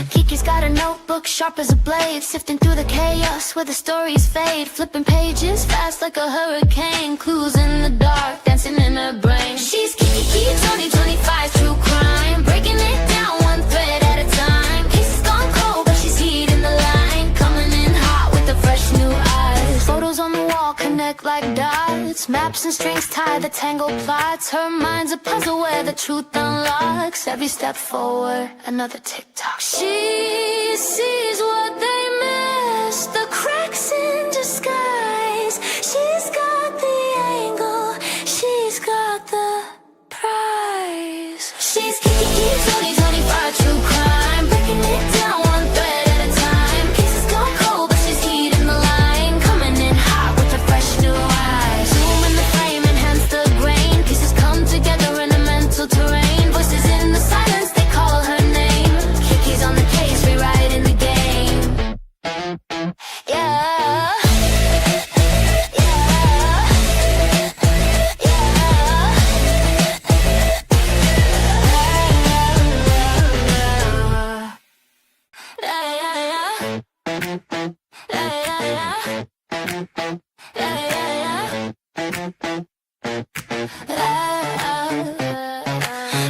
Kiki's got a notebook sharp as a blade, sifting through the chaos where the stories fade, flipping pages fast like a hurricane, clues in the dark dancing in her brain. She's Kiki 2025 true crime, breaking it down one thread at a time. Cases gone cold but she's heating the line, coming in hot with the fresh new eyes. Photos on the wall connect like dots, maps and strings tie the tangled plots. Her mind's a puzzle where the truth unlocks. Every step forward, another tick-tock. She sees what they miss, the cracks in disguise. She's got the angle, she's got the prize. She's Kiki 2025 true crime, breaking it down one thread at a time. Cases gone cold but she's heating the line, coming in hot with her fresh new eyes. Zoom in the frame, enhance the grain, pieces come together in a mental terrain. Voices in the silence, they call her name. Kiki's on the case, rewriting the game. Yeah.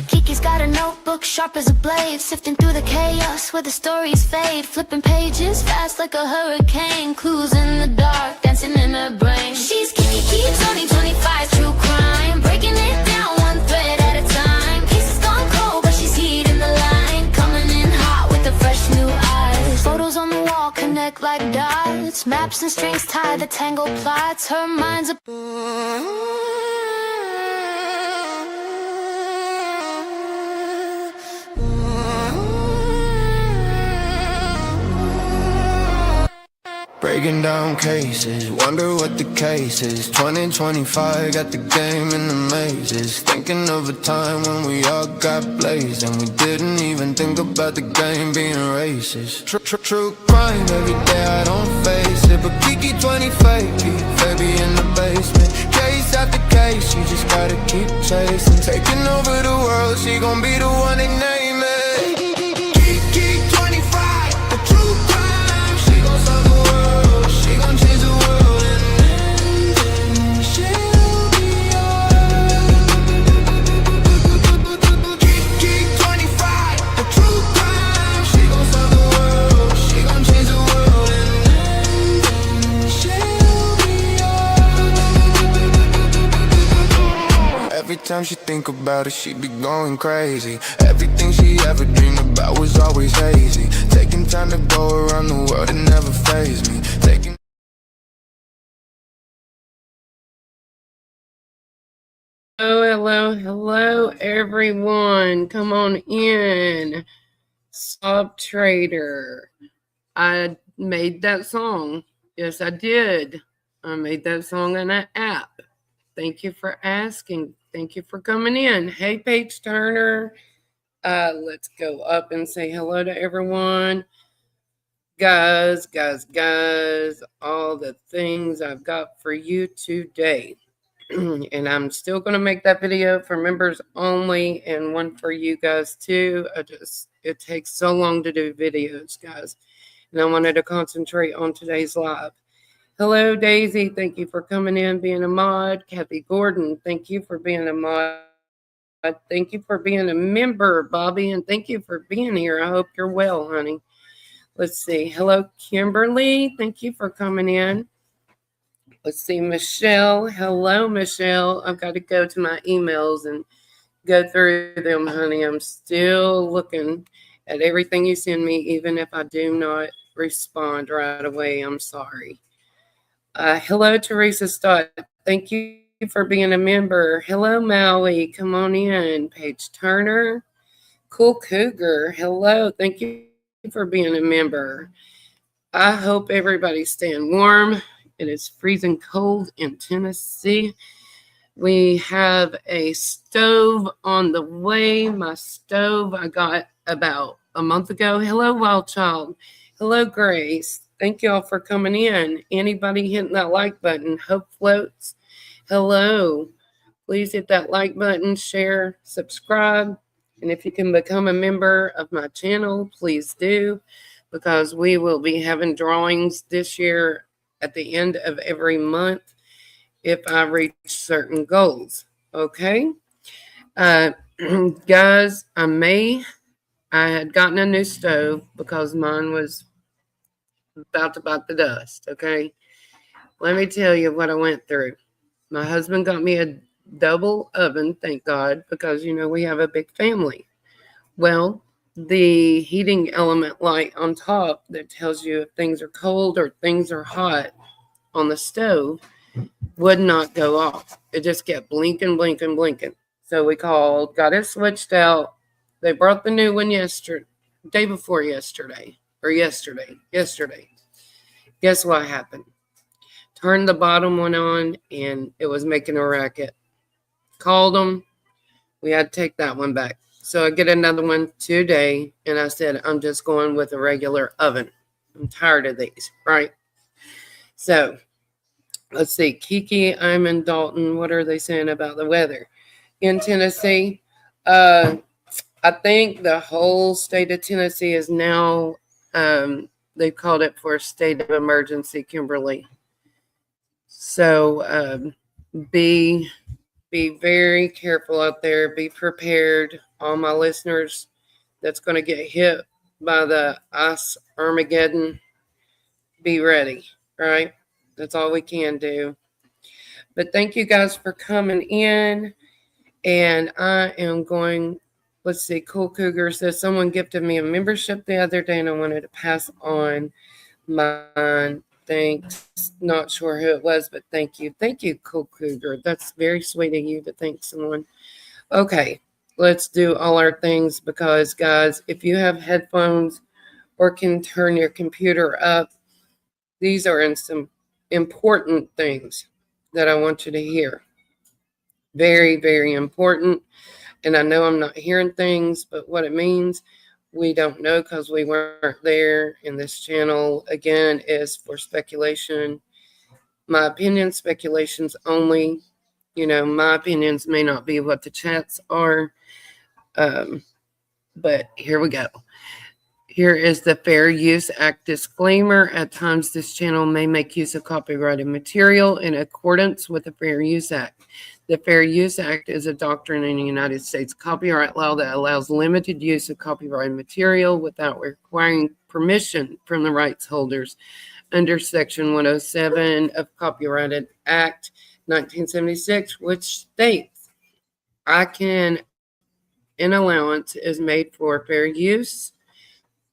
Kiki's got a notebook sharp as a blade, sifting through the chaos where the stories fade, flipping pages fast like a hurricane, clues in the dark dancing in her brain. She's Kiki 2025 true crime, breaking it down one thread at a time. Cases gone cold but she's heating the line, coming in hot with the fresh new eyes. Photos on the wall connect like dots, maps and strings tie the tangled plots. Her mind's a breaking down cases, wonder what the case is. 2025, got the game in the mazes. Thinking of a time when we all got blazed, and we didn't even think about the game being racist. True crime, every day I don't face it, but Kiki 25, baby in the basement. Case after case, you just gotta keep chasing. Taking over the world, she gon' be the one they name it. Kiki 25, the true crime, she gon' solve the world, she gon' change the world, and then she'll be yours. Kiki 25, the true crime, she gon' solve the world, she gon' change the world, and then she'll be yours. Every time she think about it, she be going crazy. Everything she ever dreamed about was always hazy. Taking time to go around the world, it never fazed me. Hello, everyone. Come on in. Sob Trader. I made that song. Yes, I did. I made that song on an app. Thank you for asking. Thank you for coming in. Hey, Paige Turner. Let's go up and say hello to everyone. Guys, all the things I've got for you today. And I'm still going to make that video for members only and one for you guys too. It takes so long to do videos, guys. And I wanted to concentrate on today's live. Hello, Daisy. Thank you for coming in, being a mod. Kathy Gordon, thank you for being a mod. Thank you for being a member, Bobby, and thank you for being here. I hope you're well, honey. Let's see. Hello, Kimberly. Thank you for coming in. Let's see, Michelle. Hello, Michelle. I've got to go to my emails and go through them, honey. I'm still looking at everything you send me, even if I do not respond right away. I'm sorry. Hello, Teresa Stott. Thank you for being a member. Hello, Maui. Come on in. Paige Turner. Cool Cougar. Hello. Thank you for being a member. I hope everybody's staying warm. It is freezing cold in Tennessee. We have a stove on the way. My stove I got about a month ago. Hello, Wild Child. Hello, Grace. Thank y'all for coming in. Anybody hitting that like button? Hope floats. Hello. Please hit that like button, share, subscribe. And if you can become a member of my channel, please do, because we will be having drawings this year at the end of every month if I reach certain goals. Okay? Uh, guys, I had gotten a new stove because mine was about to bite the dust. Okay? Let me tell you what I went through. My husband got me a double oven, thank God, because we have a big family. Well, the heating element light on top that tells you if things are cold or things are hot on the stove would not go off. It just kept blinking, blinking, blinking. So we called, got it switched out. They brought the new one day before yesterday, or yesterday. Guess what happened? Turned the bottom one on, and it was making a racket. Called them. We had to take that one back. So I get another one today, and I said, I'm just going with a regular oven. I'm tired of these, right? So let's see. Kiki, I'm in Dalton. What are they saying about the weather in Tennessee? I think the whole state of Tennessee is now, they've called it for a state of emergency, Kimberly. So be very careful out there. Be prepared. All my listeners that's going to get hit by the ice Armageddon, be ready, right? That's all we can do. But thank you guys for coming in. And I am going, let's see, Cool Cougar says someone gifted me a membership the other day and I wanted to pass on mine. Thanks. Not sure who it was, but thank you. Thank you, Cool Cougar. That's very sweet of you to thank someone. Okay, let's do all our things because, guys, if you have headphones or can turn your computer up, these are some important things that I want you to hear. Very, very important. And I know I'm not hearing things, but what it means, we don't know because we weren't there. And this channel, again, is for speculation. My opinion, speculations only. My opinions may not be what the chats are. But here we go. Here is the Fair Use Act disclaimer. At times, this channel may make use of copyrighted material in accordance with the Fair Use Act. The Fair Use Act is a doctrine in the United States copyright law that allows limited use of copyrighted material without requiring permission from the rights holders under Section 107 of Copyrighted Act 1976, which states, an allowance is made for fair use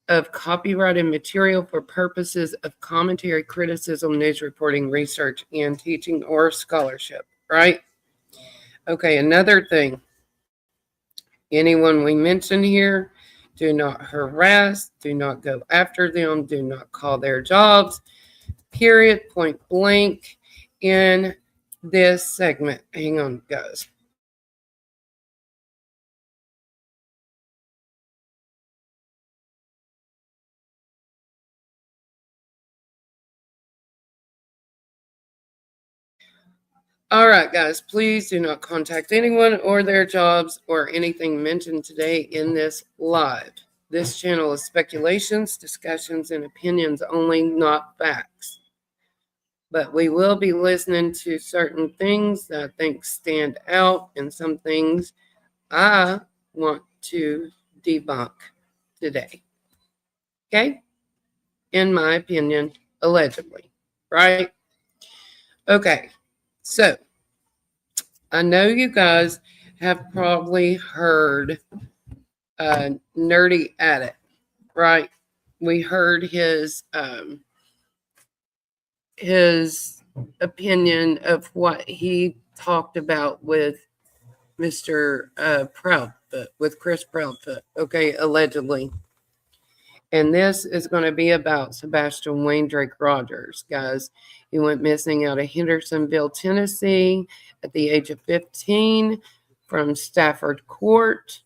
of copyrighted material for purposes of commentary, criticism, news reporting, research, and teaching or scholarship, right? Okay, another thing. Anyone we mention here, do not harass, do not go after them, do not call their jobs, period, point blank, in this segment. Hang on, guys. All right, guys, please do not contact anyone or their jobs or anything mentioned today in this live. This channel is speculations, discussions, and opinions only, not facts. But we will be listening to certain things that I think stand out and some things I want to debunk today. Okay? In my opinion, allegedly. Right? Okay. So, I know you guys have probably heard Nerdy Addict, right? We heard his opinion of what he talked about with Mr. Proudfoot, with Chris Proudfoot, okay, allegedly. And this is going to be about Sebastian Wayne Drake Rogers, guys. He went missing out of Hendersonville, Tennessee at the age of 15 from Stafford Court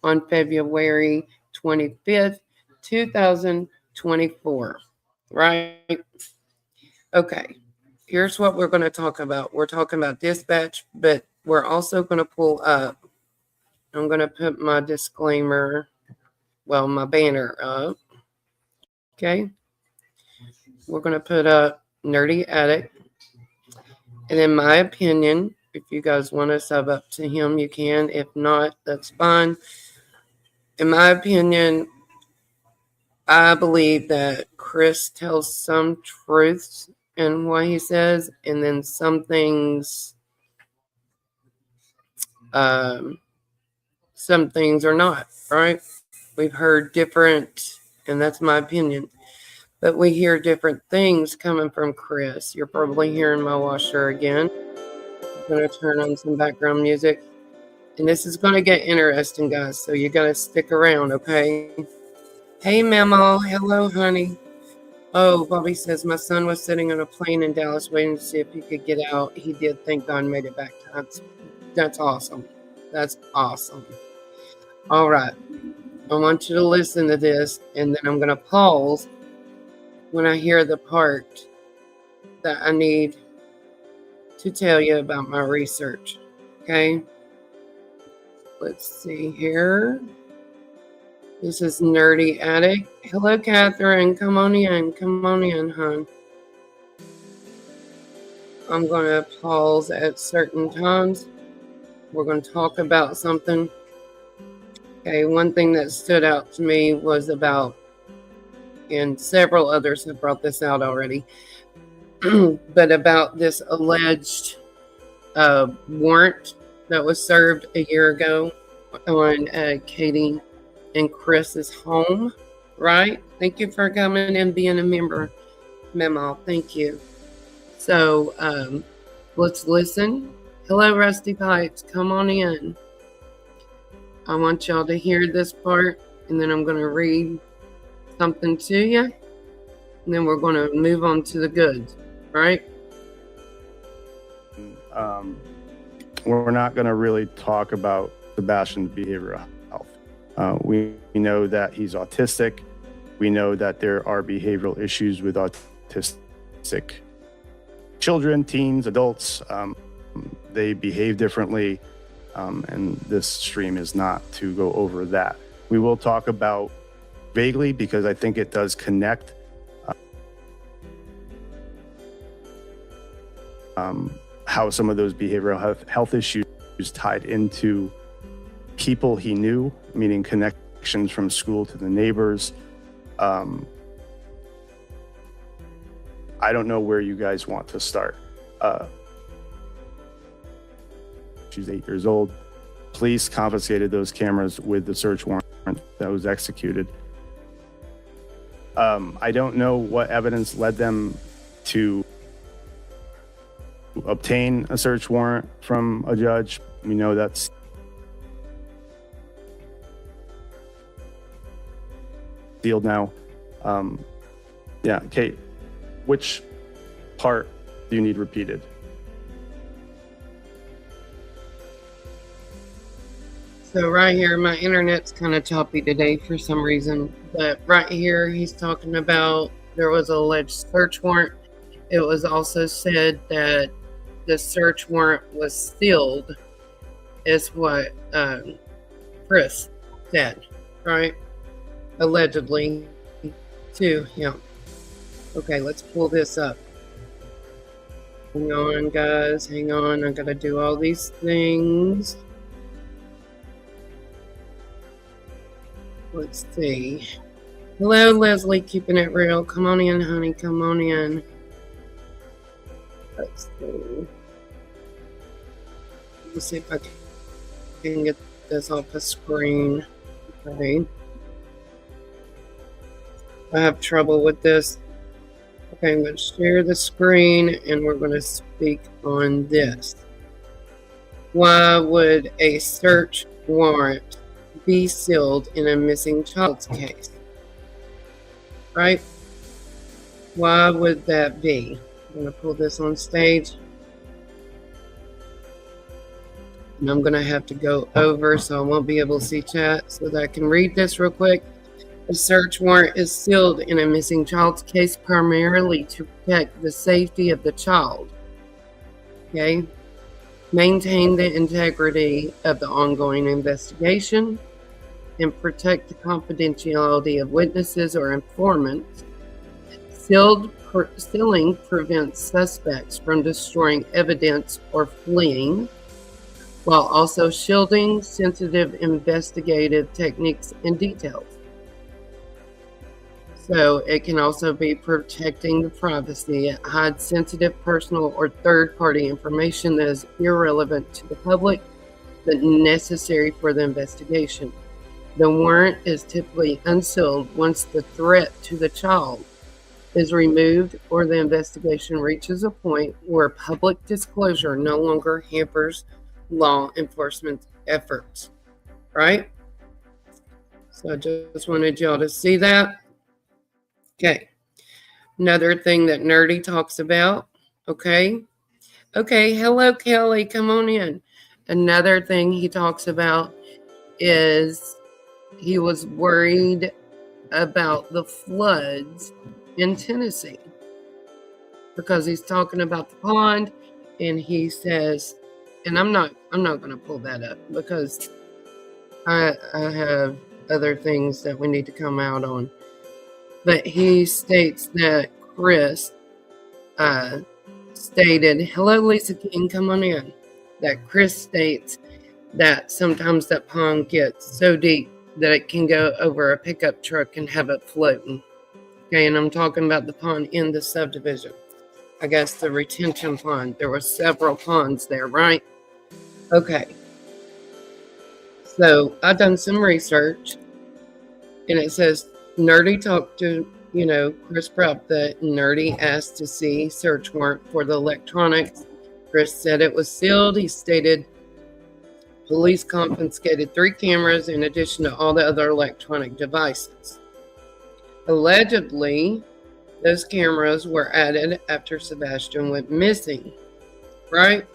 on February 25th, 2024. right? Okay, here's what we're going to talk about. We're talking about dispatch, but we're also going to pull up. I'm going to put my disclaimer, well, my banner up. Okay, we're going to put up Nerdy Addict. And in my opinion, if you guys want to sub up to him, you can. If not, that's fine. In my opinion, I believe that Chris tells some truths in what he says, and then some things, some things are not, right? We've heard different, and that's my opinion, but we hear different things coming from Chris. You're probably hearing my washer again. I'm going to turn on some background music. And this is going to get interesting, guys, so you got to stick around, okay? Hey, Memo. Hello, honey. Oh, Bobby says, my son was sitting on a plane in Dallas waiting to see if he could get out. He did. Thank God made it back. That's awesome. That's awesome. All right. I want you to listen to this, and then I'm going to pause when I hear the part that I need to tell you about my research, okay? Let's see here. This is Nerdy Addict. Hello, Catherine. Come on in. Come on in, hon. I'm going to pause at certain times. We're going to talk about something. Okay, one thing that stood out to me was about, and several others have brought this out already, but about this alleged warrant that was served a year ago on Katie and Chris's home, right? Thank you for coming and being a member, Memo. Thank you. So let's listen. Hello, Rusty Pipes. Come on in. I want y'all to hear this part, and then I'm going to read something to you, and then we're going to move on to the goods, right? We're not going to really talk about Sebastian's behavioral health. We know that he's autistic. We know that there are behavioral issues with autistic children, teens, adults. They behave differently, and this stream is not to go over that. We will talk about vaguely because I think it does connect how some of those behavioral health issues tied into people he knew, meaning connections from school to the neighbors. I don't know where you guys want to start. She's 8 years old. Police confiscated those cameras with the search warrant that was executed. I don't know what evidence led them to obtain a search warrant from a judge. We know that's sealed now. Yeah, Kate, which part do you need repeated? So right here, my internet's kind of choppy today for some reason, but right here, he's talking about there was an alleged search warrant. It was also said that the search warrant was sealed, is what Chris said, right? Allegedly to him. Okay, let's pull this up. Hang on, guys. Hang on. I gotta do all these things. Let's see. Hello, Leslie, keeping it real. Come on in, honey. Come on in. Let's see. Let's see if I can get this off the screen. Okay. I have trouble with this. Okay, I'm going to share the screen and we're going to speak on this. Why would a search warrant be sealed in a missing child's case? Right? Why would that be? I'm going to pull this on stage. And I'm going to have to go over so I won't be able to see chat so that I can read this real quick. A search warrant is sealed in a missing child's case primarily to protect the safety of the child. Okay? Maintain the integrity of the ongoing investigation and protect the confidentiality of witnesses or informants. Sealing prevents suspects from destroying evidence or fleeing, while also shielding sensitive investigative techniques and details. So it can also be protecting the privacy. It hides sensitive personal or third-party information that is irrelevant to the public but necessary for the investigation. The warrant is typically unsealed once the threat to the child is removed or the investigation reaches a point where public disclosure no longer hampers law enforcement efforts. Right? So I just wanted y'all to see that. Okay. Another thing that Nerdy talks about. Okay. Hello, Kelly. Come on in. Another thing he talks about is he was worried about the floods in Tennessee because he's talking about the pond, and he says, and I'm not going to pull that up because I have other things that we need to come out on. But he states that Chris stated, hello, Lisa King, come on in. That Chris states that sometimes that pond gets so deep that it can go over a pickup truck and have it floating. Okay, and I'm talking about the pond in the subdivision. I guess the retention pond. There were several ponds there, right? Okay. So I've done some research, and it says Nerdy talked to, Chris Prupp, that Nerdy asked to see search warrant for the electronics. Chris said it was sealed. He stated police confiscated 3 cameras in addition to all the other electronic devices. Allegedly, those cameras were added after Sebastian went missing, right?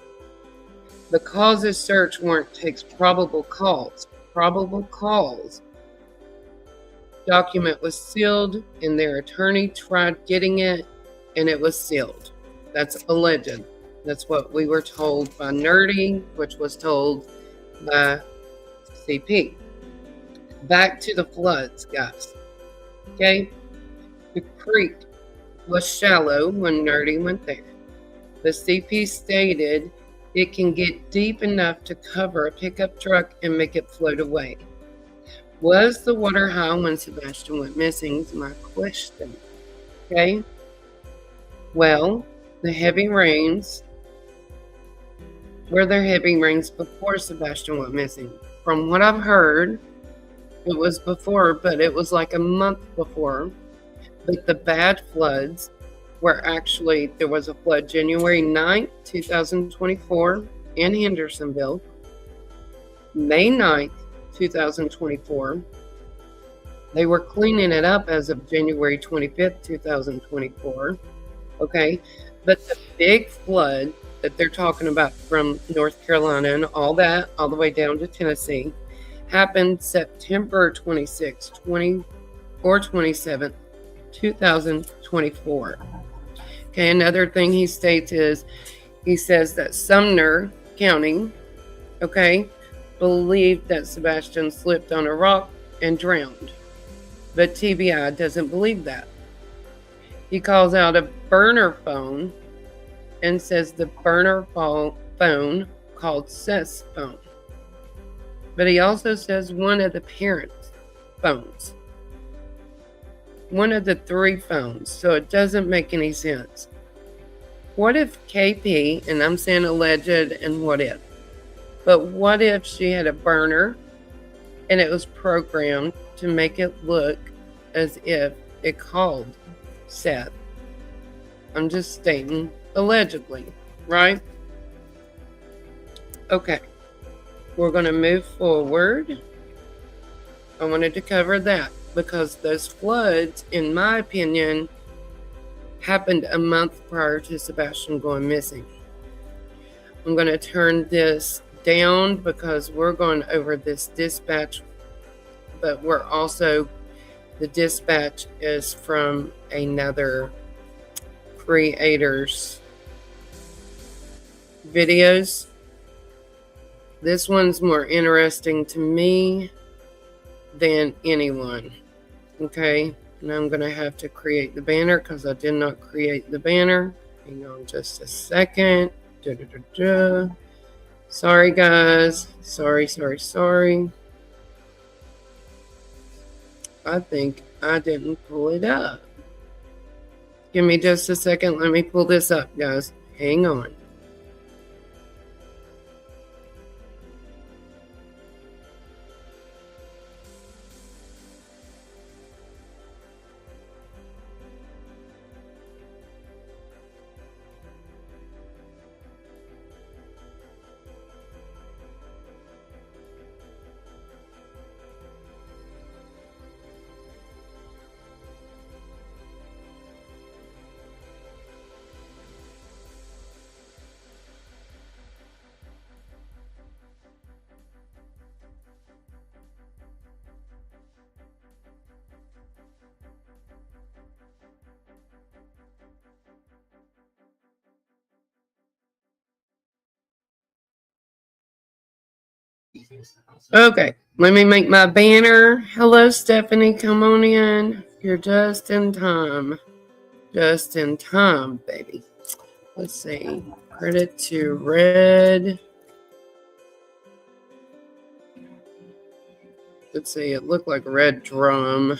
The causes search warrant takes probable cause. Probable cause. Document was sealed, and their attorney tried getting it, and it was sealed. That's alleged. That's what we were told by Nerdy, which was told by CP. Back to the floods, guys. Okay? The creek was shallow when Nerdy went there. The CP stated it can get deep enough to cover a pickup truck and make it float away. Was the water high when Sebastian went missing is my question. Okay? Well, the heavy rains, were there heavy rains before Sebastian went missing? From what I've heard, it was before, but it was like a month before. But the bad floods were actually, there was a flood January 9th, 2024 in Hendersonville. May 9th, 2024. They were cleaning it up as of January 25th, 2024. Okay. But the big flood that they're talking about from North Carolina and all that, all the way down to Tennessee, happened September 26th, 27th, 2024. Okay, another thing he states is, he says that Sumner County, okay, believed that Sebastian slipped on a rock and drowned. But TBI doesn't believe that. He calls out a burner phone and says the burner phone called Seth's phone. But he also says one of the parents' phones. One of the 3 phones. So it doesn't make any sense. What if KP, and I'm saying alleged and what if, but what if she had a burner and it was programmed to make it look as if it called Seth? I'm just stating allegedly, right? Okay. We're going to move forward. I wanted to cover that because those floods, in my opinion, happened a month prior to Sebastian going missing. I'm going to turn this down because we're going over this dispatch, but we're also The dispatch is from another creator's videos. This one's more interesting to me than anyone. Okay, and I'm gonna have to create the banner because I did not create the banner. Hang on just a second. Sorry guys, sorry. I think I didn't pull it up. Give me just a second. Let me pull this up, guys. Hang on. Okay, let me make my banner. Hello, Stephanie. Come on in. You're just in time. Just in time, baby. Let's see. Credit to Red. Let's see. It looked like Red Drum.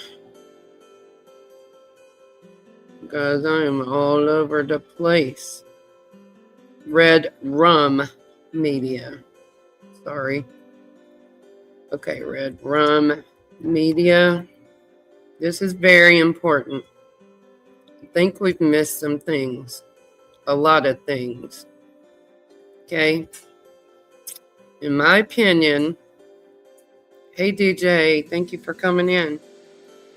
Guys, I am all over the place. Red Rum Media. Sorry. Okay, Red Rum Media. This is very important. I think we've missed some things. A lot of things. Okay? In my opinion, hey DJ, thank you for coming in.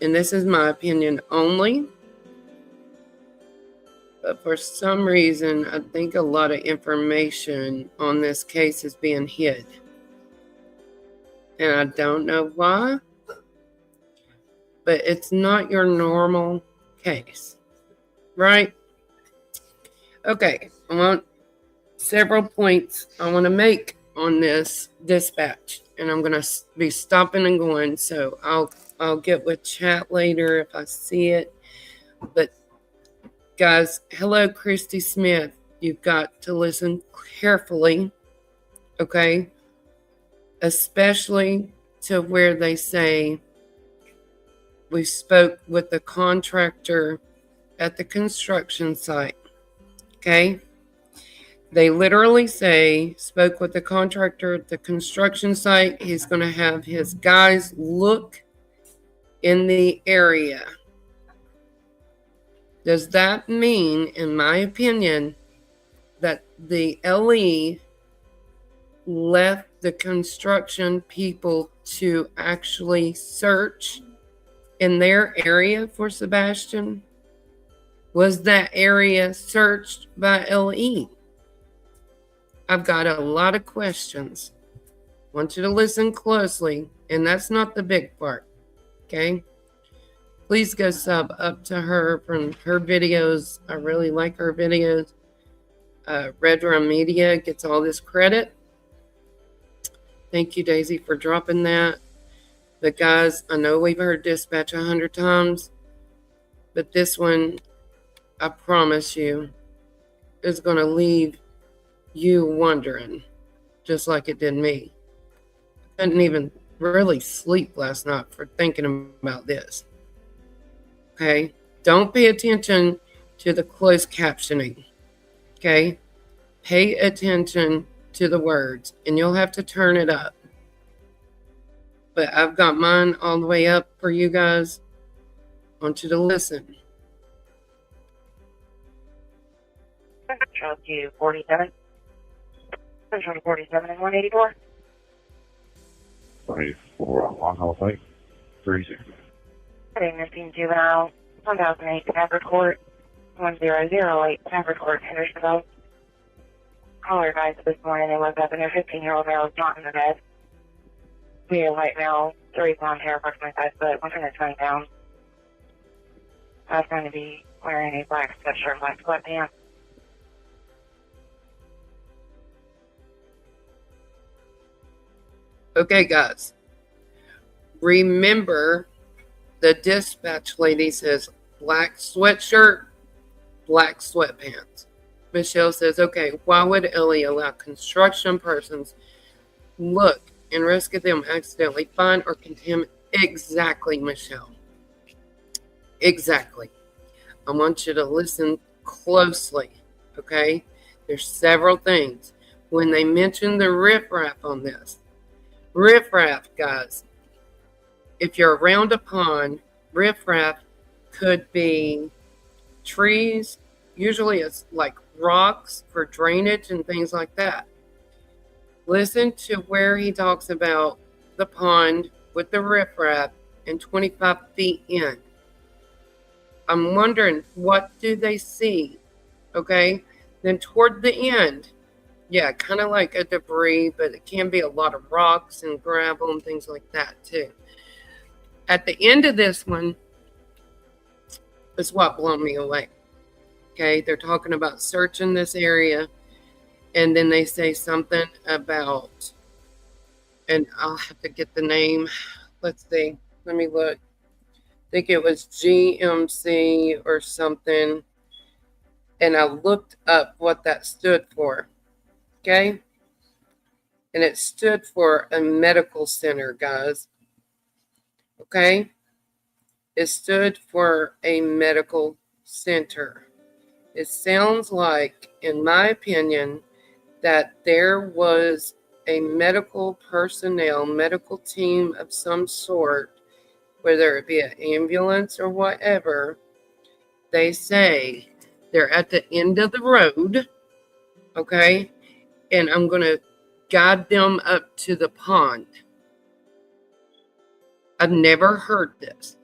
And this is my opinion only. But for some reason, I think a lot of information on this case is being hid. And I don't know why, but it's not your normal case, right? Okay, I want several points I want to make on this dispatch, and I'm going to be stopping and going, so I'll get with chat later if I see it. But guys, hello, Christy Smith. You've got to listen carefully, okay? Especially to where they say we spoke with the contractor at the construction site. Okay? They literally say spoke with the contractor at the construction site. He's going to have his guys look in the area. Does that mean, in my opinion, that the LE left the construction people to actually search in their area for Sebastian? Was that area searched by LE? I've got a lot of questions. I want you to listen closely, and that's not the big part, okay? Please go sub up to her from her videos. I really like her videos. Red Rum Media gets all this credit. Thank you, Daisy, for dropping that. But guys, I know we've heard dispatch 100 times, but this one, I promise you, is going to leave you wondering, just like it did me. I couldn't even really sleep last night for thinking about this. Okay? Don't pay attention to the closed captioning. Okay? Pay attention to the words, and you'll have to turn it up. But I've got mine all the way up for you guys. I want you to listen. Central to 47. Central to 47 and 184. 24 on Hall Site. 36. Missing juvenile 1008 Stafford Court. 1008 Stafford Court, Hendersonville. Caller advised this morning they woke up and their 15-year-old male was not in the bed. We have white male, 3 blonde hair, approximately 5 foot, 120 pounds. I was going to be wearing a black sweatshirt, black sweatpants. Okay, guys. Remember, the dispatch lady says black sweatshirt, black sweatpants. Michelle says, okay, why would Ellie allow construction persons look and risk of them accidentally find or contaminate? Exactly, Michelle. Exactly. I want you to listen closely, okay? There's several things. When they mention the riffraff on this, riffraff, guys, if you're around a pond, riffraff could be trees. Usually it's like rocks for drainage and things like that. Listen to where he talks about the pond with the riffraff and 25 feet in. I'm wondering, what do they see? Okay. Then toward the end, yeah, kind of like a debris, but it can be a lot of rocks and gravel and things like that too. At the end of this one is what blew me away. Okay, they're talking about searching this area, and then they say something about, and I'll have to get the name. Let's see. Let me look. I think it was GMC or something, and I looked up what that stood for. Okay, and it stood for a medical center, guys. Okay, it stood for a medical center. It sounds like, in my opinion, that there was a medical personnel, medical team of some sort, whether it be an ambulance or whatever. They say they're at the end of the road, okay, and I'm going to guide them up to the pond. I've never heard this.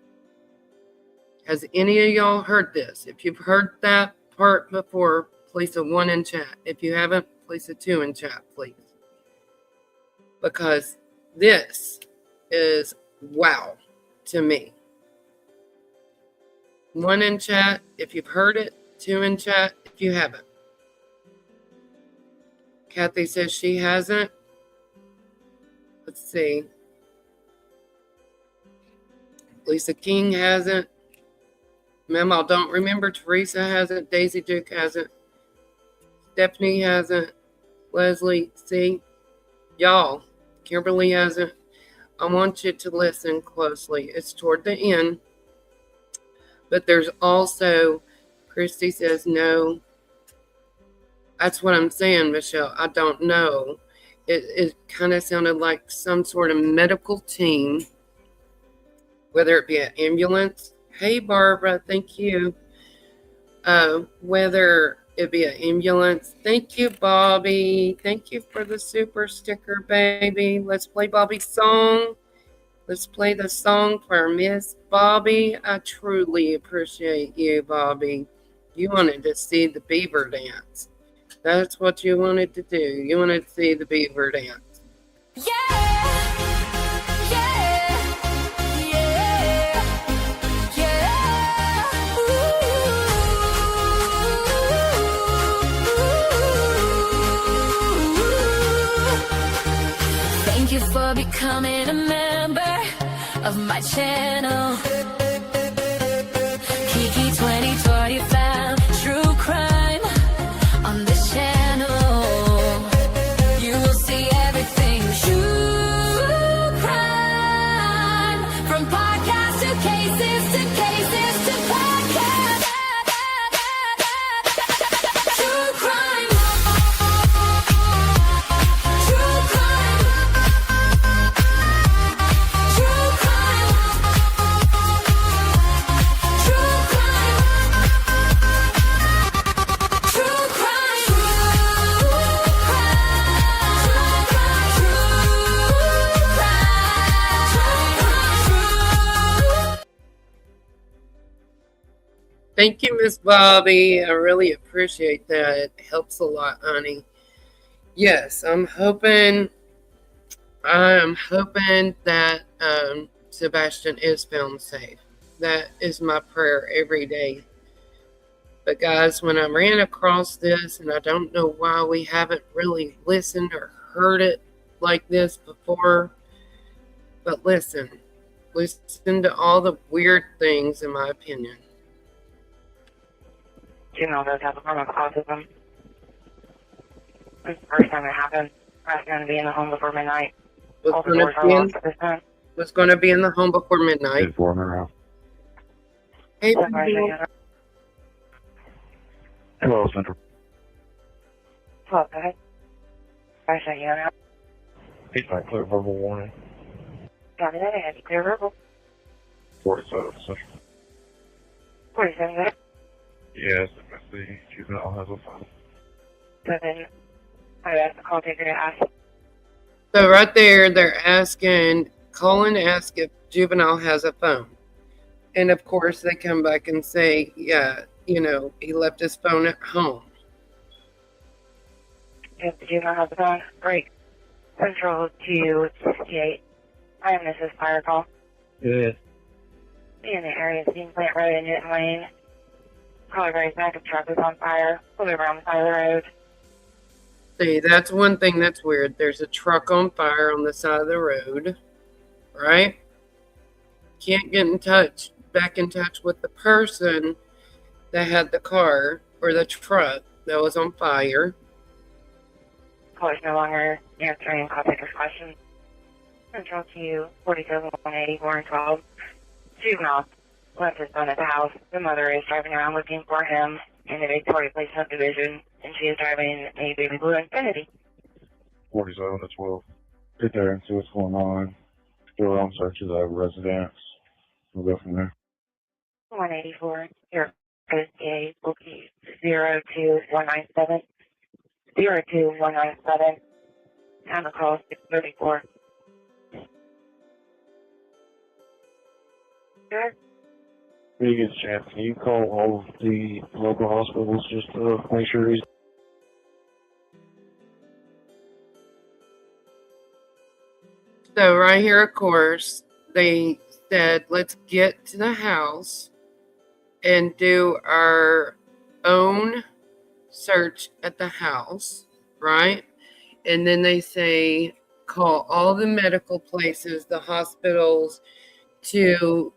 Has any of y'all heard this? If you've heard that part before, place a 1 in chat. If you haven't, place a 2 in chat, please. Because this is wow to me. 1 in chat if you've heard it, 2 in chat if you haven't. Kathy says she hasn't. Let's see. Lisa King hasn't. Memo, don't remember. Teresa hasn't. Daisy Duke hasn't. Stephanie hasn't. Leslie, see? Y'all. Kimberly hasn't. I want you to listen closely. It's toward the end. But there's also, Christy says no. That's what I'm saying, Michelle. I don't know. It kind of sounded like some sort of medical team, whether it be an ambulance. Hey, Barbara, thank you. Whether it be an ambulance. Thank you, Bobby. Thank you for the super sticker, baby. Let's play Bobby's song. Let's play the song for Miss Bobby. I truly appreciate you, Bobby. You wanted to see the beaver dance. That's what you wanted to do. You wanted to see the beaver dance. Yeah, yeah, yeah, yeah. Ooh. Thank you for becoming a member of my channel. Kiki 2025, true crime on this channel. You will see everything true crime, from podcast to cases to podcast. True crime. True crime. True crime. True crime. True crime. Thank you, Miss Bobby. I really appreciate that. It helps a lot, honey. Yes, I'm hoping that Sebastian is found safe. That is my prayer every day. But guys, when I ran across this, and I don't know why we haven't really listened or heard it like this before, but listen to all the weird things, in my opinion. Juvenile does have a form of autism. This is the first time it happened. That's going to be in the home before midnight. Was All the going doors to are be locked at this time. in the home before midnight. 400. Hey, That's why I people. said yes. Hello, Central. Hello, go ahead. I said yeah. He's not clear verbal warning. Got it, I had to clear verbal. 47 Central. 47, go ahead. Yes, the juvenile has a phone. So then I asked the call taker to ask. So right there, they're asking, call and ask if juvenile has a phone. And of course, they come back and say, yeah, he left his phone at home. If the juvenile has a phone, great. Central 268. I am Mrs. Fire Call. Good. Be in the area of Dean Plant Road and Newton Lane. Caller Gray's backup truck is on fire. Pull over on the side of the road. See, that's one thing that's weird. There's a truck on fire on the side of the road, right? Can't get back in touch with the person that had the car or the truck that was on fire. Caller's no longer answering call taker's questions. Central to 47 180 412. Juvenile left his son at the house. The mother is driving around looking for him in the Victoria Place subdivision, and she is driving a baby blue Infiniti. 47 to 12. Get there and see what's going on. Do our own searches of residence. We'll go from there. 184. Here is a bookie 02197. 02197. And the call 634. Sure. When you get a chance, can you call all of the local hospitals just to make sure these... So right here, of course, they said, let's get to the house and do our own search at the house, right? And then they say, call all the medical places, the hospitals, to,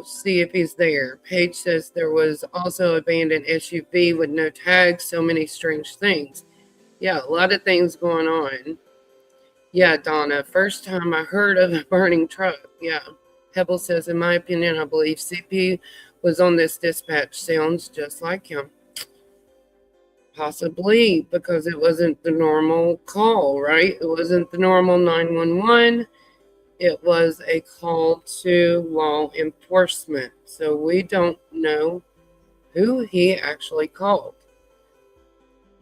see if he's there. Paige says there was also abandoned SUV with no tags, so many strange things. Yeah, a lot of things going on. Yeah, Donna, first time I heard of a burning truck. Yeah. Pebble says, in my opinion, I believe CP was on this dispatch. Sounds just like him. Possibly, because it wasn't the normal call, right? It wasn't the normal 911. It was a call to law enforcement. So we don't know who he actually called.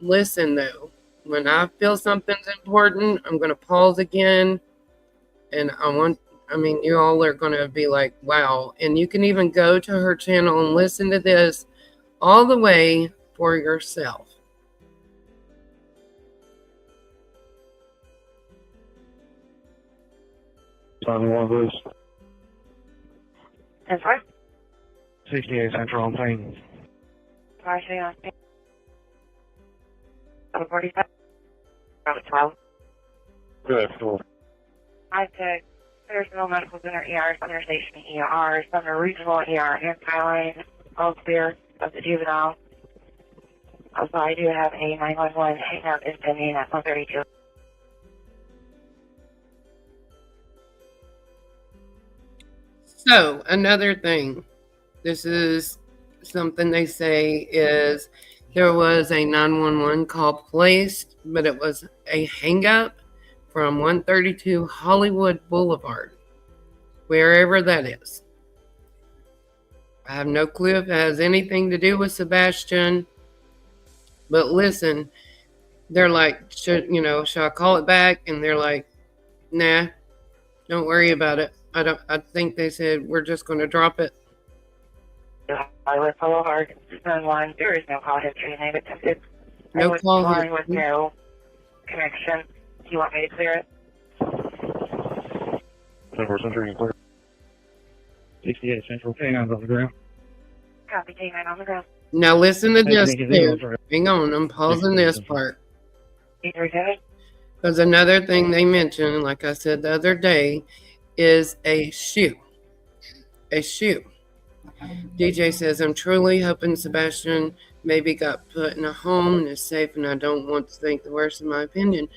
Listen, though. When I feel something's important, I'm going to pause again. And you all are going to be like, wow. And you can even go to her channel and listen to this all the way for yourself. Sign one of those. And sorry? 68 Central on Plain. Sorry, 45. 12. Good, cool. I took personal medical center ER, center station ER, Summer Regional ER, and Skyline, all clear of the juvenile. Also, I do have a 911 hang up is pending at 132. So, another thing. This is something they say is there was a 911 call placed, but it was a hang-up from 132 Hollywood Boulevard, wherever that is. I have no clue if it has anything to do with Sebastian, but listen, they're like, should I call it back? And they're like, nah, don't worry about it. I think they said we're just going to drop it. Hollywood Boulevard, 911. There is no call history name attempted. No call history. With history. no connection. Do you want me to clear it? 10% clear. 68 Central, K9's on the ground. Copy, K9 on the ground. Now listen to this Make it zero too. for Hang on, I'm pausing this part. 837. Because another thing they mentioned, like I said the other day, is a shoe. A shoe. DJ says, I'm truly hoping Sebastian maybe got put in a home and is safe, and I don't want to think the worst in my opinion.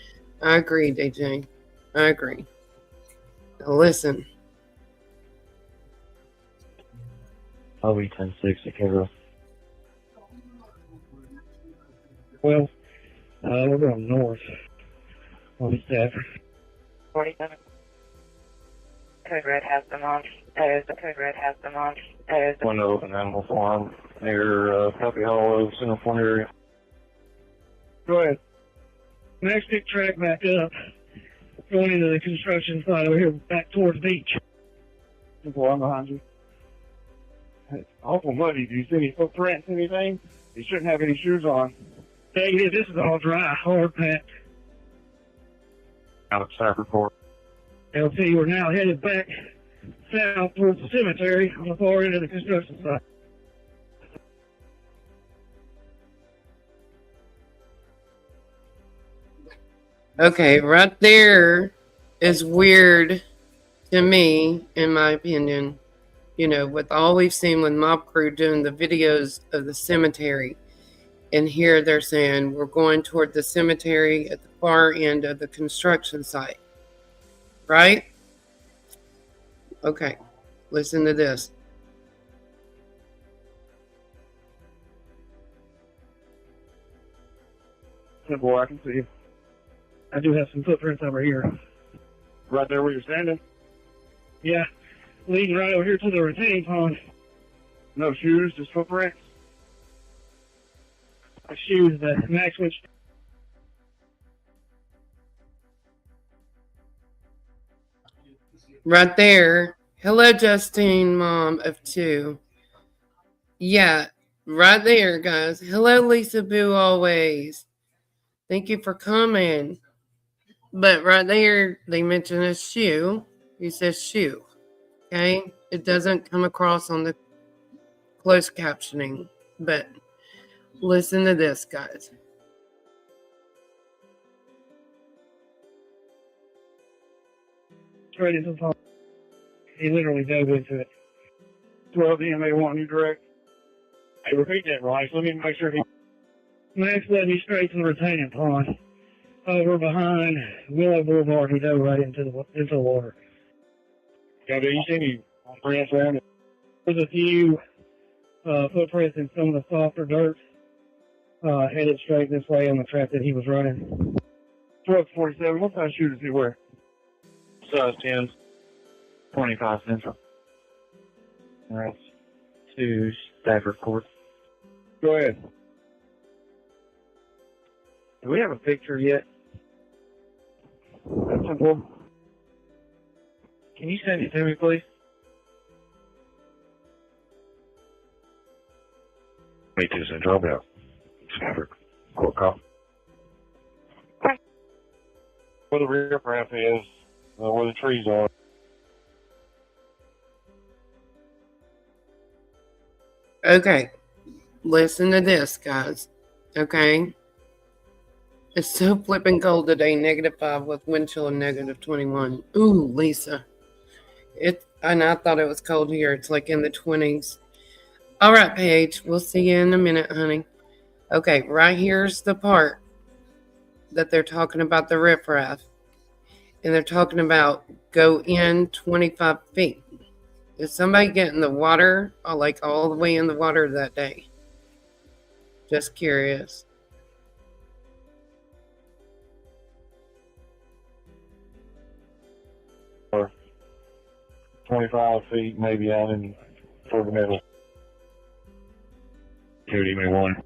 I agree, DJ. I agree. Now listen. I'll be 10-6 to Cairo. Well, we're going north on Stafford. 47. Code Red has been launched. That is the Code Red has been launched. That is the Window open animal farm near Happy Hollow, Center Point area. Go ahead. Next big track back up, going into the construction site over here, back towards the beach. Simple, I'm behind you. It's awful muddy. Do you see any footprints, anything? You shouldn't have any shoes on. Hey, this is all dry, hard packed. Out of Stafford Court. LT, we're now headed back south towards the cemetery on the far end of the construction site. Okay, right there is weird to me, in my opinion. You know, with all we've seen with Mob Crew doing the videos of the cemetery. And here they're saying we're going toward the cemetery at the far end of the construction site. Right? Okay, listen to this. Simple, I can see you. I do have some footprints over here. Right there where you're standing? Yeah, leading right over here to the retaining pond. No shoes, just footprints? The shoes that match which. Right there. Hello, Justine, mom of two. Yeah, right there, guys. Hello, Lisa Boo, always. Thank you for coming. But right there, they mention a shoe. He says shoe. Okay? It doesn't come across on the closed captioning. But listen to this, guys. Straight into the pond. He literally dove into it. 12 DMA 1, you direct? Hey, repeat that, Rice. Let me make sure he... Max led me straight to the retaining pond. Over behind Willow Boulevard, he dove right into the water. Got you see any prints around it? There's a few footprints in some of the softer dirt headed straight this way on the track that he was running. 1247, what size shoe does he wear? Size 10. 25 Central. Alright. To Stafford Court. Go ahead. Do we have a picture yet? That's simple. Can you send it to me, please? 22 Central, I'll be out. Stafford Court call. Where the rear ramp is, where the trees are. Okay, listen to this, guys. Okay, it's so flipping cold today, -5 with wind chill of -21. Ooh, Lisa. And I thought it was cold here. It's like in the 20s. All right, Paige, we'll see you in a minute, honey. Okay, right here's the part that they're talking about the riffraff. And they're talking about go in 25 feet. Did somebody get in the water, or like all the way in the water that day? Just curious. Or 25 feet, maybe out in toward the middle. 2 DMA 1.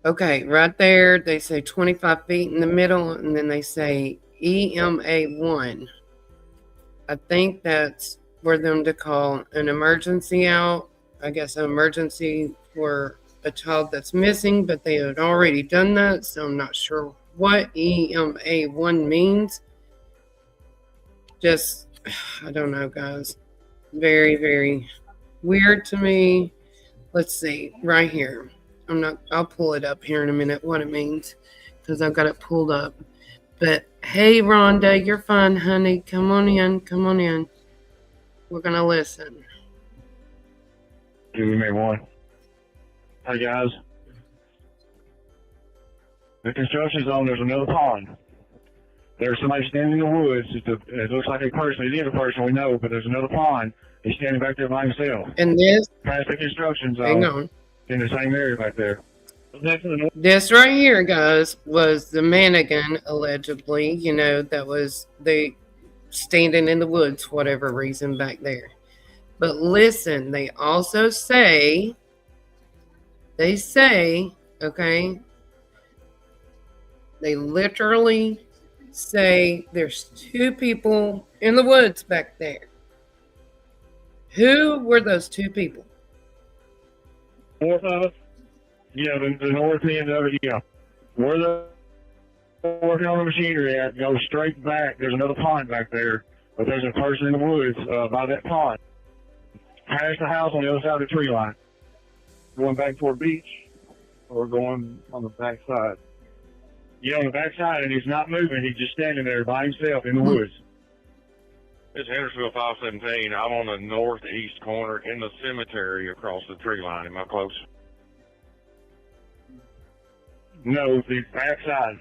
Okay, right there, they say 25 feet in the middle, and then they say EMA1. I think that's for them to call an emergency out. I guess an emergency for a child that's missing, but they had already done that, so I'm not sure what EMA1 means. Just, I don't know, guys. Very, very weird to me. Let's see, right here. I'll pull it up here in a minute what it means because I've got it pulled up. But hey, Rhonda, you're fine, honey. Come on in. Come on in. We're going to listen. Give me one. Hey guys. The construction zone, there's another pond. There's somebody standing in the woods. It looks like a person. It is a person, we know, but there's another pond. He's standing back there by himself. And this, Past the construction zone. hang on. In the same area back there. This right here, guys, was the mannequin, allegedly, that was they standing in the woods for whatever reason back there. But listen, they also say, okay, they literally say there's two people in the woods back there. Who were those two people? North of us? Yeah, the north end of it, yeah. Where the working on the machinery at, go straight back. There's another pond back there, but there's a person in the woods by that pond. Past the house on the other side of the tree line. Going back toward beach, or going on the back side? Yeah, on the back side, and he's not moving. He's just standing there by himself in the woods. It's Hendersonville 517. I'm on the northeast corner in the cemetery across the tree line. Am I close? No, the back side.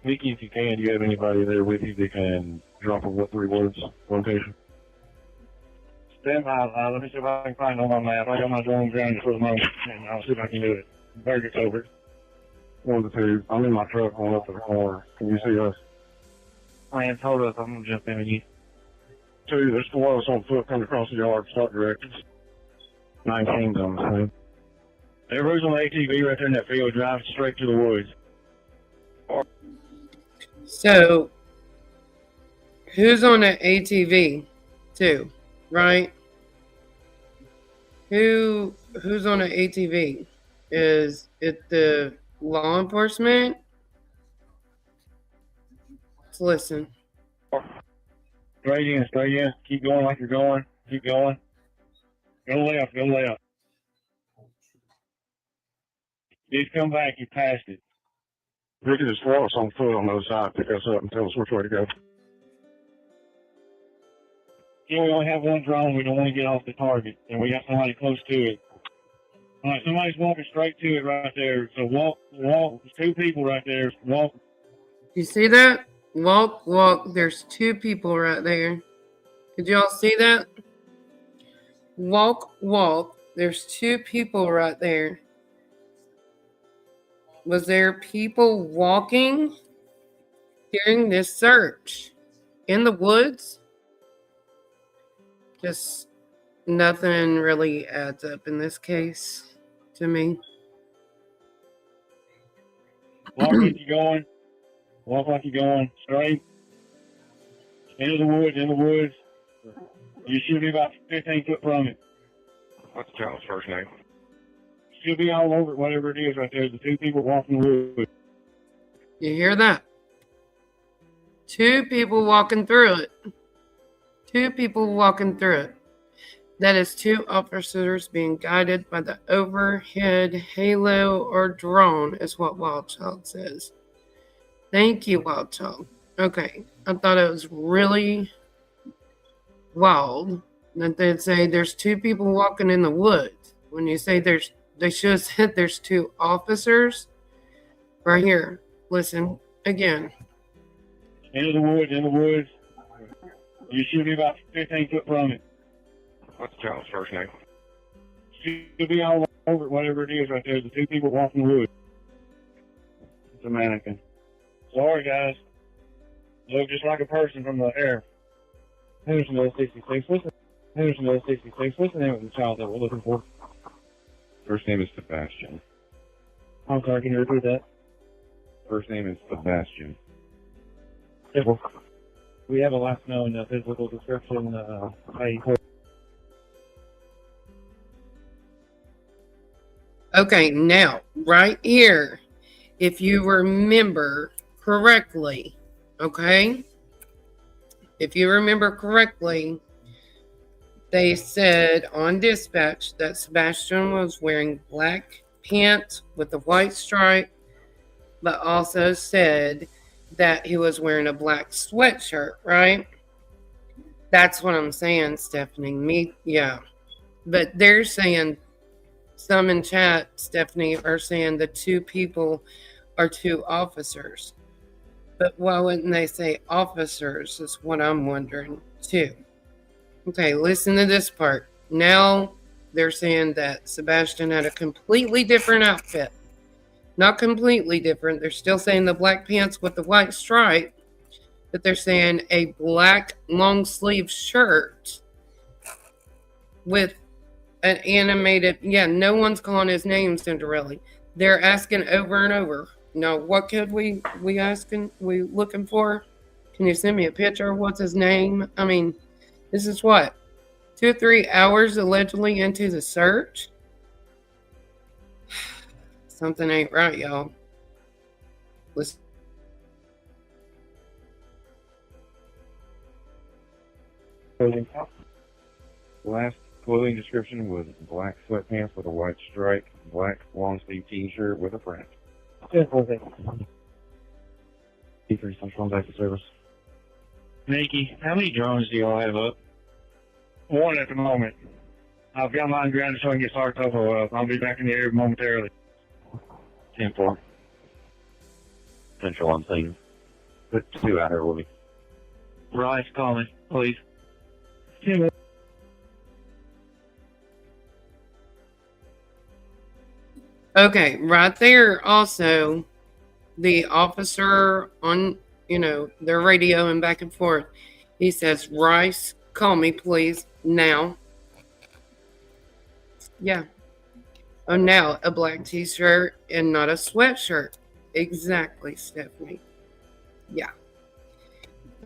Nikki, if you can, do you have anybody there with you that can drop a 3 words location? Stand by. Let me see if I can find it on my map. I got my drone grounded for the moment, and I'll see if I can do it. Burger's over. 1 of the 2. I'm in my truck going up the corner. Can you see us? Lance, hold up. I'm going to jump in with you. 2, there's 4 of us on foot coming across the yard, start directions. 19's on the scene. Everybody's on the ATV right there in that field, driving straight to the woods. So, who's on the ATV too, right? Who's on the ATV? Is it the law enforcement? Let's listen. Straight in, straight in. Keep going like you're going. Keep going. Go left, go left. Just come back, you passed it. We can just throw us on foot on the other side, pick us up and tell us which way to go. Yeah, we only have 1 drone. We don't want to get off the target, and we got somebody close to it. All right, somebody's walking straight to it right there. So walk. There's 2 people right there. Walk. You see that? Walk. There's 2 people right there. Did y'all see that? Walk. There's 2 people right there. Was there people walking during this search in the woods? Just nothing really adds up in this case to me. Walk like you're going. Walk like you're going. Straight. Into the woods. You should be about 15 foot from it. What's the child's first name? She'll be all over it, whatever it is right there. The 2 people walking the woods. You hear that? 2 people walking through it. 2 people walking through it. That is 2 officers being guided by the overhead halo or drone, is what Wild Child says. Thank you, Wild Child. Okay, I thought it was really wild that they'd say there's 2 people walking in the woods. When you say they should have said there's 2 officers. Right here. Listen again. Into the woods. You should be about 15 foot from it. What's the child's first name? She'll be all over it, whatever it is right there. The 2 people walking the woods. It's a mannequin. Sorry, guys. Look just like a person from the air. Hendersonville 66. What's the name of the child that we're looking for? First name is Sebastian. I'm sorry, can you repeat that? First name is Sebastian. We have a last known physical description. Okay, now, right here, if you remember correctly, okay? If you remember correctly, they said on dispatch that Sebastian was wearing black pants with a white stripe, but also said that he was wearing a black sweatshirt, right? That's what I'm saying, Stephanie. Yeah. But they're saying, some in chat, Stephanie, are saying the two people are two officers. But why wouldn't they say officers is what I'm wondering too. Okay, listen to this part. Now they're saying that Sebastian had a completely different outfit. Not completely different. They're still saying the black pants with the white stripe, but they're saying a black long sleeve shirt with an animated. Yeah, no one's calling his name Cinderella. They're asking over and over. Now, what could we asking? We looking for? Can you send me a picture? What's his name? I mean, this is what, 2 or 3 hours allegedly into the search. Something ain't right, y'all. Listen. Last clothing description was black sweatpants with a white stripe, black long sleeve t-shirt with a print. T3 Central back to service. Nikki, how many drones do y'all have up? One at the moment. I've got mine grounded so I can get SAR topo up. I'll be back in the area momentarily. 10-4. Central on scene. Put 2 out here, will be. Rice, call me, please. Okay, right there also, the officer on, their radio and back and forth, he says, Rice, call me please, now. Yeah. Oh, now, a black t-shirt and not a sweatshirt. Exactly, Stephanie. Yeah.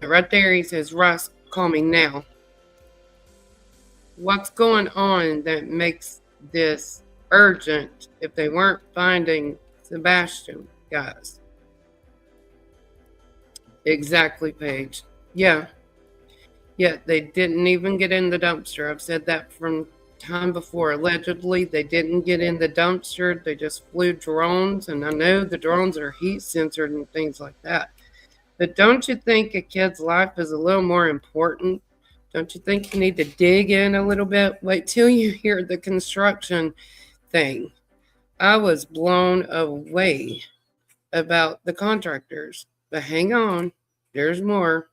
Right there he says, Rice, call me now. What's going on that makes this urgent if they weren't finding Sebastian, guys? Exactly, Paige. Yeah. Yeah, they didn't even get in the dumpster. I've said that from time before. Allegedly, they didn't get in the dumpster. They just flew drones, and I know the drones are heat censored and things like that. But don't you think a kid's life is a little more important? Don't you think you need to dig in a little bit? Wait till you hear the construction thing. I was blown away about the contractors. But hang on, there's more.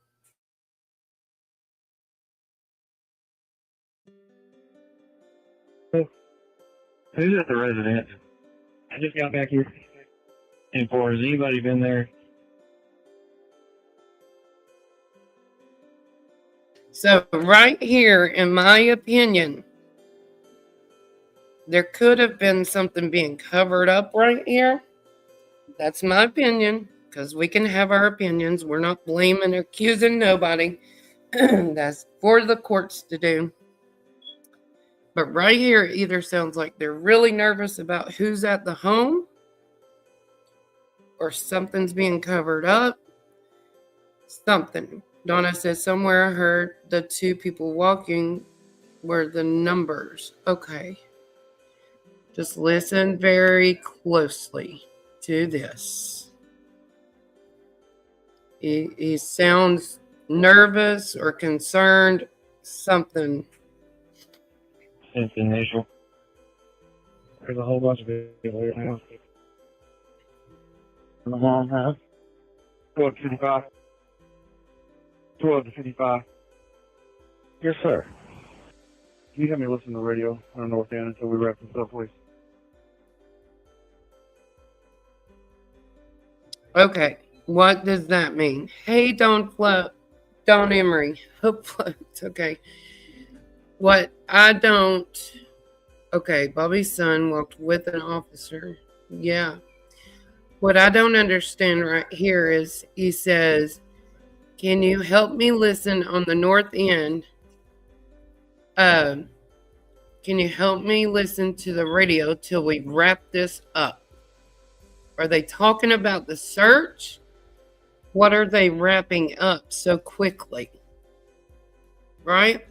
Who's at the residence? I just got back here. 10-4. Has anybody been there? So right here, in my opinion, there could have been something being covered up right here. That's my opinion, because we can have our opinions. We're not blaming or accusing nobody. That's for the courts to do. But right here, it either sounds like they're really nervous about who's at the home, or something's being covered up. Something. Donna says, somewhere I heard the 2 people walking were the numbers. Okay. Just listen very closely to this. He sounds nervous or concerned. Something. Since initial. There's a whole bunch of people here now. The mom has 12 to 55. 12 to 55. Yes, sir. Can you help me listen to the radio on the north end until we wrap this up, please? Okay. What does that mean? Hey, Don Emery. Hope floats. Okay. What I don't. Okay. Bobby's son walked with an officer. Yeah. What I don't understand right here is he says, can you help me listen on the north end? Can you help me listen to the radio till we wrap this up? Are they talking about the search? What are they wrapping up so quickly? Right?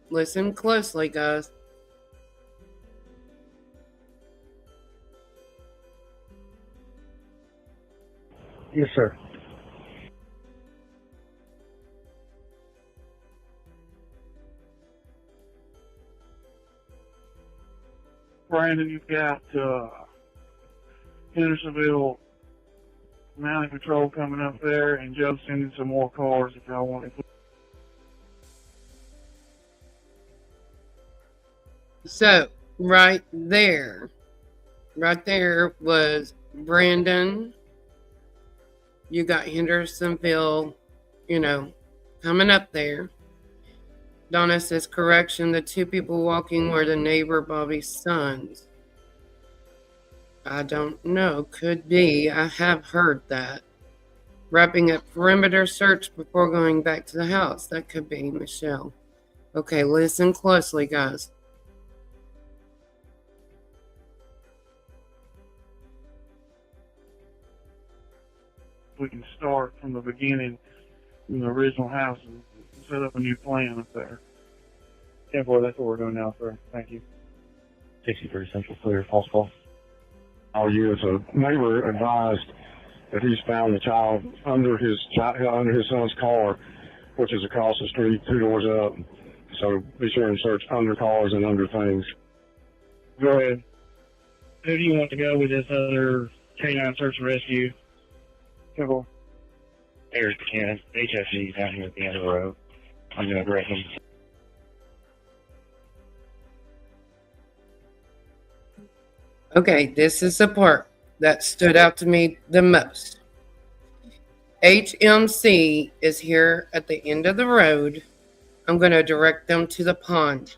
Listen closely, guys. Yes, sir. Brandon, you've got Hendersonville Mountain Patrol coming up there, and Joe's sending some more cars if y'all want it. So, right there was Brandon. You got Hendersonville, coming up there. Donna says, correction, the two people walking were the neighbor Bobby's sons. I don't know. Could be. I have heard that. Wrapping up perimeter search before going back to the house. That could be Michelle. Okay, listen closely, guys. We can start from the beginning in the original house and set up a new plan up there. 10-4, that's what we're doing now, sir. Thank you. 63 Central Clear, false call. All you as a neighbor advised that he's found the child under his son's car, which is across the street, 2 doors up. So be sure and search under cars and under things. Go ahead. Who do you want to go with this other canine search and rescue? 10-4. There's Buchanan, HFG down here at the end of the road. I'm going to direct him. Okay, this is the part that stood out to me the most. HMC is here at the end of the road. I'm going to direct them to the pond.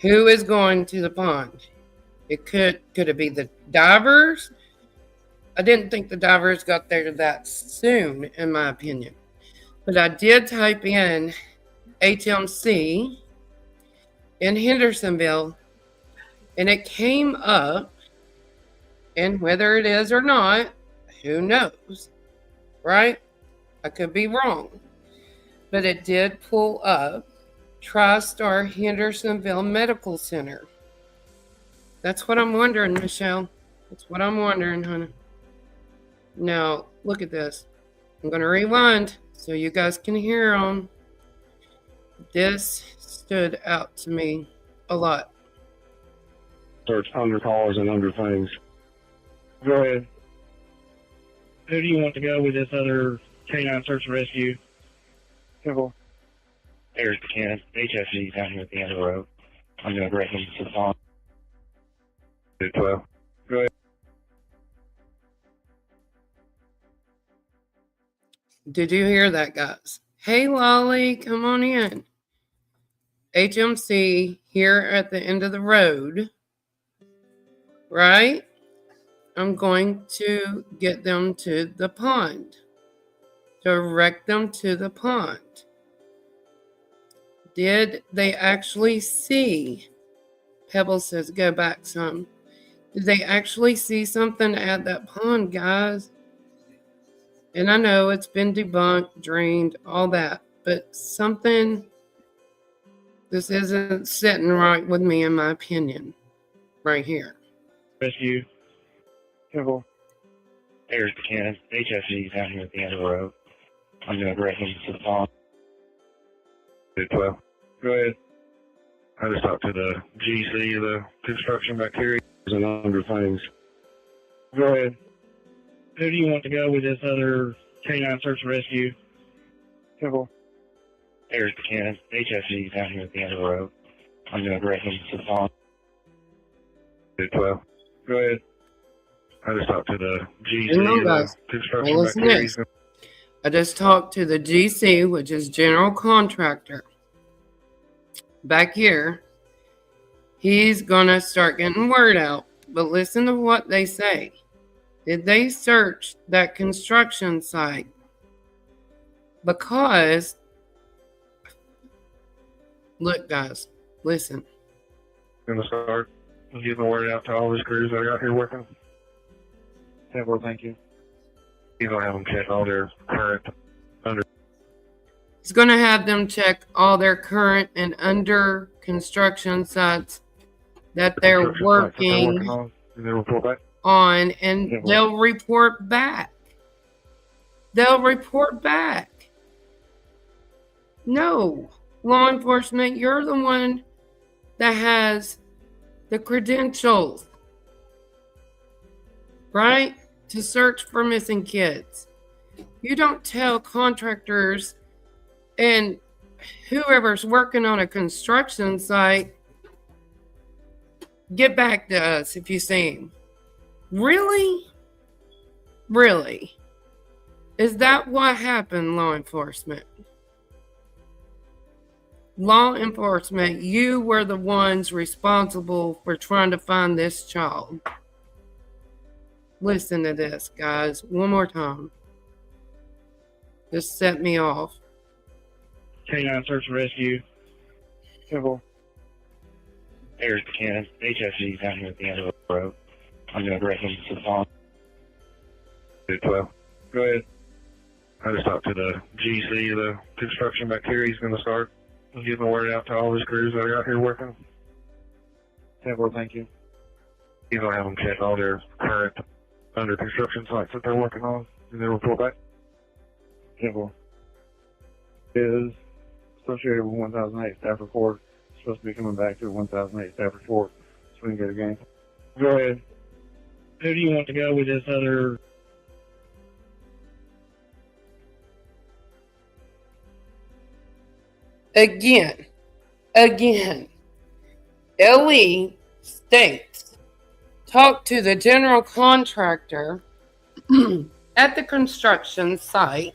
Who is going to the pond? Could it be the divers? I didn't think the divers got there that soon, in my opinion. But I did type in HMC in Hendersonville, and it came up, and whether it is or not, who knows, right? I could be wrong. But it did pull up TriStar Hendersonville Medical Center. That's what I'm wondering, Michelle. That's what I'm wondering, honey. Now, look at this. I'm going to rewind so you guys can hear them. This stood out to me a lot. Search under cars and under things. Go ahead. Who do you want to go with this other canine search and rescue? 10-4. There's Buchanan, HFG down here at the end of the road. I'm going to direct him to the pond. 12. Go ahead. Did you hear that, guys? Hey, Lolly, come on in. HMC here at the end of the road, right? I'm going to get them to the pond. Direct them to the pond. Did they actually see? Pebble says, go back some. Did they actually see something at that pond, guys? And I know it's been debunked, drained, all that, but something, this isn't sitting right with me, in my opinion, right here. Rescue. 10-4. There's Buchanan, HFG down here at the end of the road. I'm going to direct him to the pond. 12. Go ahead. I just talked to the GC, the construction bacteria and under things. Go ahead. Who do you want to go with this other canine search and rescue? 10-4. There's Buchanan, HFG down here at the end of the road. I'm going to direct him to the pond. 12. Go ahead. I just talked to the GC, the construction bacteria. I just talked to the GC, which is general contractor. Back here, he's going to start getting word out. But listen to what they say. Did they search that construction site? Because, look, guys, listen. Gonna start getting the word out to all these crews that I got here working. 10-4, thank you. He's gonna have them check all their current under. He's going to have them check all their current and under construction sites that they're construction sites that they're working working on, and then report back. on, and Yeah, well. they'll report back. They'll report back. No, law enforcement, you're the one that has the credentials, right, to search for missing kids. You don't tell contractors and whoever's working on a construction site, get back to us if you see him. Really? Really? Is that what happened, law enforcement? Law enforcement, you were the ones responsible for trying to find this child. Listen to this, guys, one more time. This set me off. K9 search and rescue. 10-4. There's Ken. HFG's down here at the end of the road. I'm going to direct him to the pond. 12. Go ahead. I just talked to the GC, the construction back here. He's going to start getting the word out to all his crews that are out here working. 10-4, thank you. He's going to have them check all their current under construction sites that they're working on, and then report back. 10-4. Is associated with 1008 staff report. Supposed to be coming back to 1008 staff report. So we can get a game. Go ahead. Who do you want to go with this other? Again, LE states, talk to the general contractor at the construction site.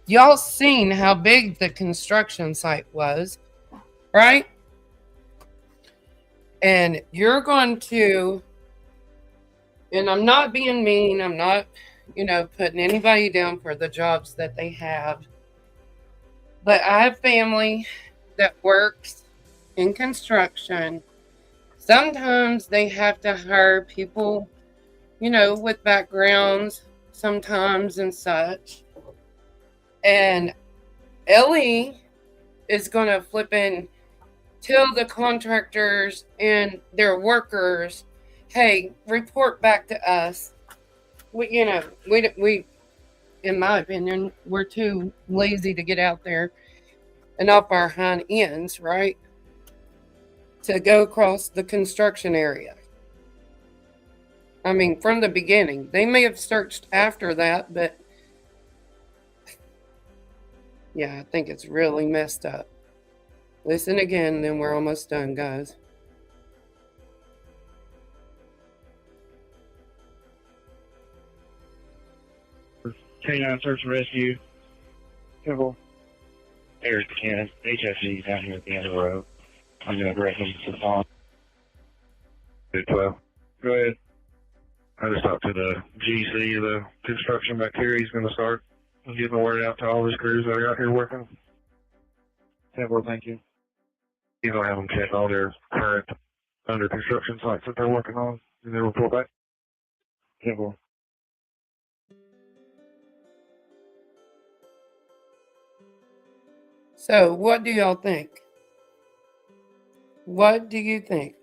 Y'all seen how big the construction site was, right? And you're going to, and I'm not being mean, I'm not, putting anybody down for the jobs that they have. But I have family that works in construction. Sometimes they have to hire people, with backgrounds sometimes and such. And Ellie is going to flip in, tell the contractors and their workers, hey, report back to us. We, in my opinion, we're too lazy to get out there and off our hind ends, right? To go across the construction area. I mean, from the beginning. They may have searched after that, but yeah, I think it's really messed up. Listen again, then we're almost done, guys. K9 search and rescue. 10-4. There's Ken. HFG's down here at the end of the road. I'm going to direct him to the pond. 12. Go ahead. I just talked to the GC, the construction back here. He's going to start getting the word out to all his crews that are out here working. 10-4, thank you. He's going to have them check all their current under construction sites that they're working on, and then report back. 10-4. So, what do y'all think? What do you think?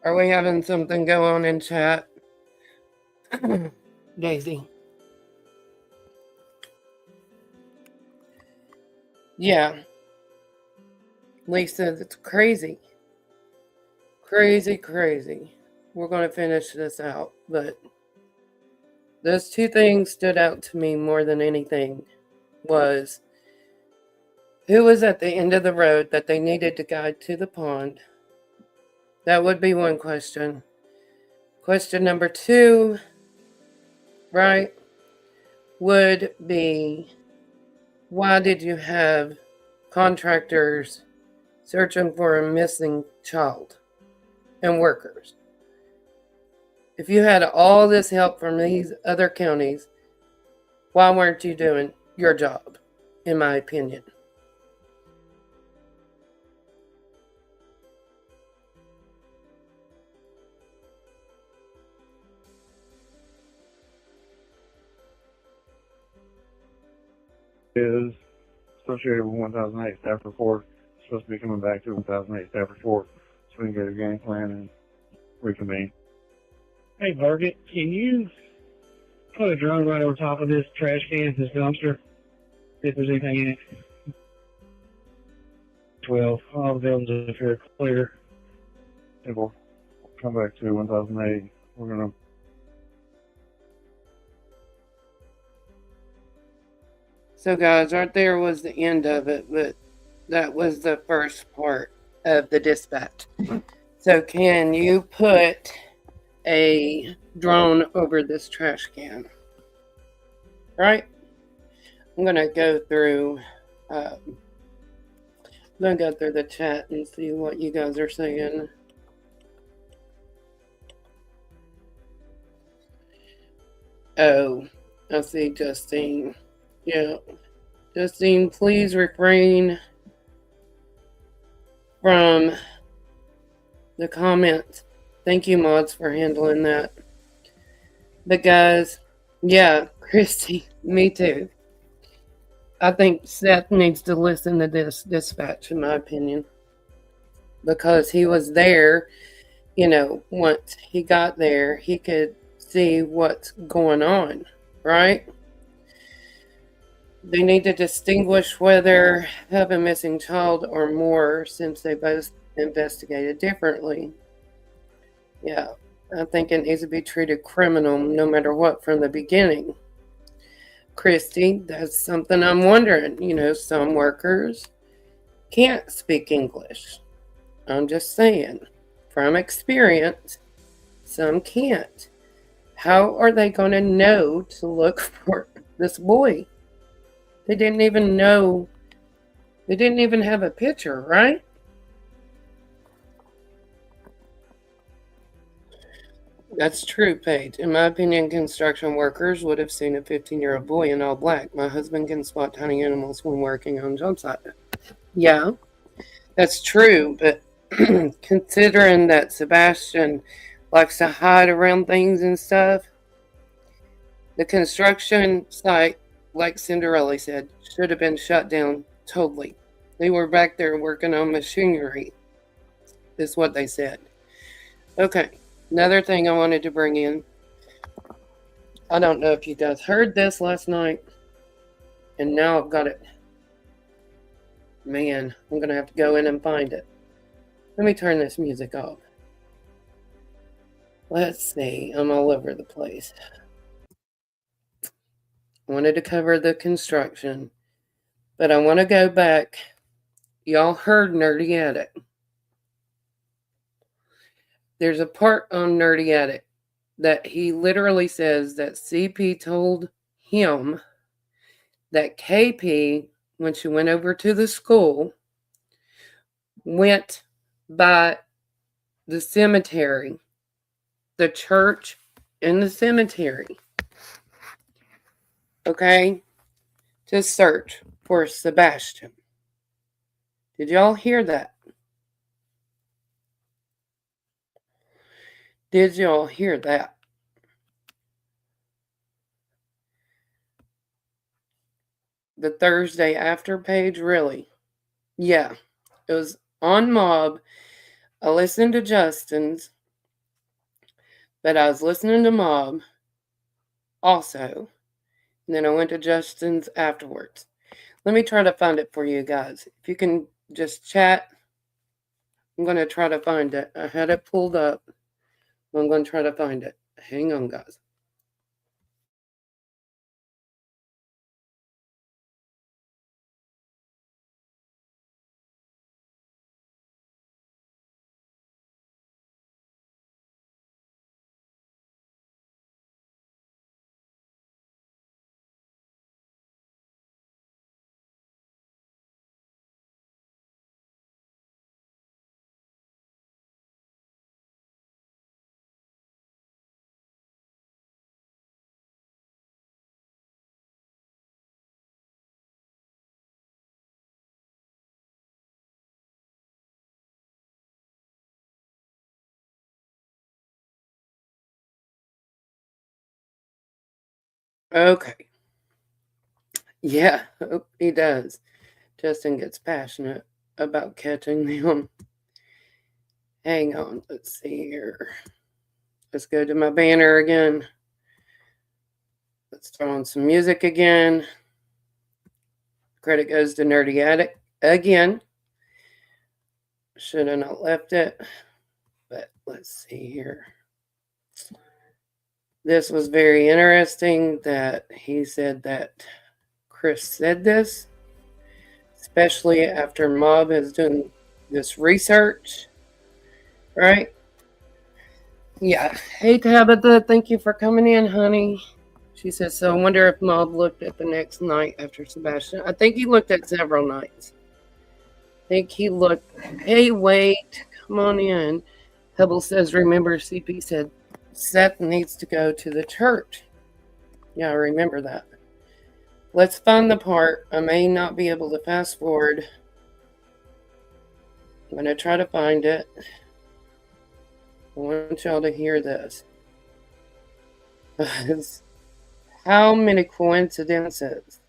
Are we having something go on in chat? Daisy. Yeah. Lisa, it's crazy. Crazy. We're going to finish this out, but those two things stood out to me more than anything. Was who was at the end of the road that they needed to guide to the pond? That would be one question. Question number 2, right, would be, why did you have contractors searching for a missing child and workers? If you had all this help from these other counties, why weren't you doing your job, in my opinion? is associated with 1008 staff report. Supposed to be coming back to 1008 staff report so we can get a game plan and reconvene. Hey, Target, can you put a drone right over top of this trash can, this dumpster, see if there's anything in it? 12. All the buildings up here are clear. And we'll come back to 1008. We're going to So, guys, right there was the end of it, but that was the first part of the dispatch. So, can you put a drone over this trash can? Right? I'm gonna go through. I'm gonna go through the chat and see what you guys are saying. Oh, I see Justine. Yeah. Justine, please refrain from the comments. Thank you, mods, for handling that. But guys, yeah, Christy, me too. I think Seth needs to listen to this dispatch, in my opinion. Because he was there, once he got there, he could see what's going on, right? They need to distinguish whether have a missing child or more, since they both investigated differently. Yeah, I think it needs to be treated criminal no matter what from the beginning. Christy, that's something I'm wondering. Some workers can't speak English. I'm just saying, from experience, some can't. How are they going to know to look for this boy? They didn't even know. They didn't even have a picture, right? That's true, Paige. In my opinion, construction workers would have seen a 15-year-old boy in all black. My husband can spot tiny animals when working on job site. Yeah, that's true, but considering that Sebastian likes to hide around things and stuff, the construction site, like Cinderella said, should have been shut down totally. They were back there working on machinery, is what they said. Okay, another thing I wanted to bring in. I don't know if you guys heard this last night, and now I've got it. Man, I'm going to have to go in and find it. Let me turn this music off. Let's see, I'm all over the place. I wanted to cover the construction, but I want to go back. Y'all heard Nerdy Attic. There's a part on Nerdy Attic that he literally says that CP told him that KP, when she went over to the school, went by the cemetery, the church and the cemetery, okay, to search for Sebastian. Did y'all hear that? Did y'all hear that? The Thursday after page, really? Yeah, it was on Mob. I listened to Justin's, but I was listening to Mob also. And then I went to Justin's afterwards. Let me try to find it for you guys. If you can just chat, I'm going to try to find it. I had it pulled up. I'm going to try to find it. Hang on, guys. Okay. Yeah, he does. Justin gets passionate about catching them. Hang on, let's see here. Let's go to my banner again. Let's throw on some music again. Credit goes to Nerdy Addict again. Should have not left it, but let's see here. This was very interesting that he said that Chris said this, especially after Mob has done this research, right? Yeah. Hey, Tabitha, thank you for coming in, honey. She says, so I wonder if Mob looked at the next night after Sebastian. I think he looked at several nights. I think he looked. Hey, wait, come on in. Hubble says, remember, CP said Seth needs to go to the church. Yeah, I remember that. Let's find the part. I may not be able to fast forward. I'm going to try to find it. I want y'all to hear this. How many coincidences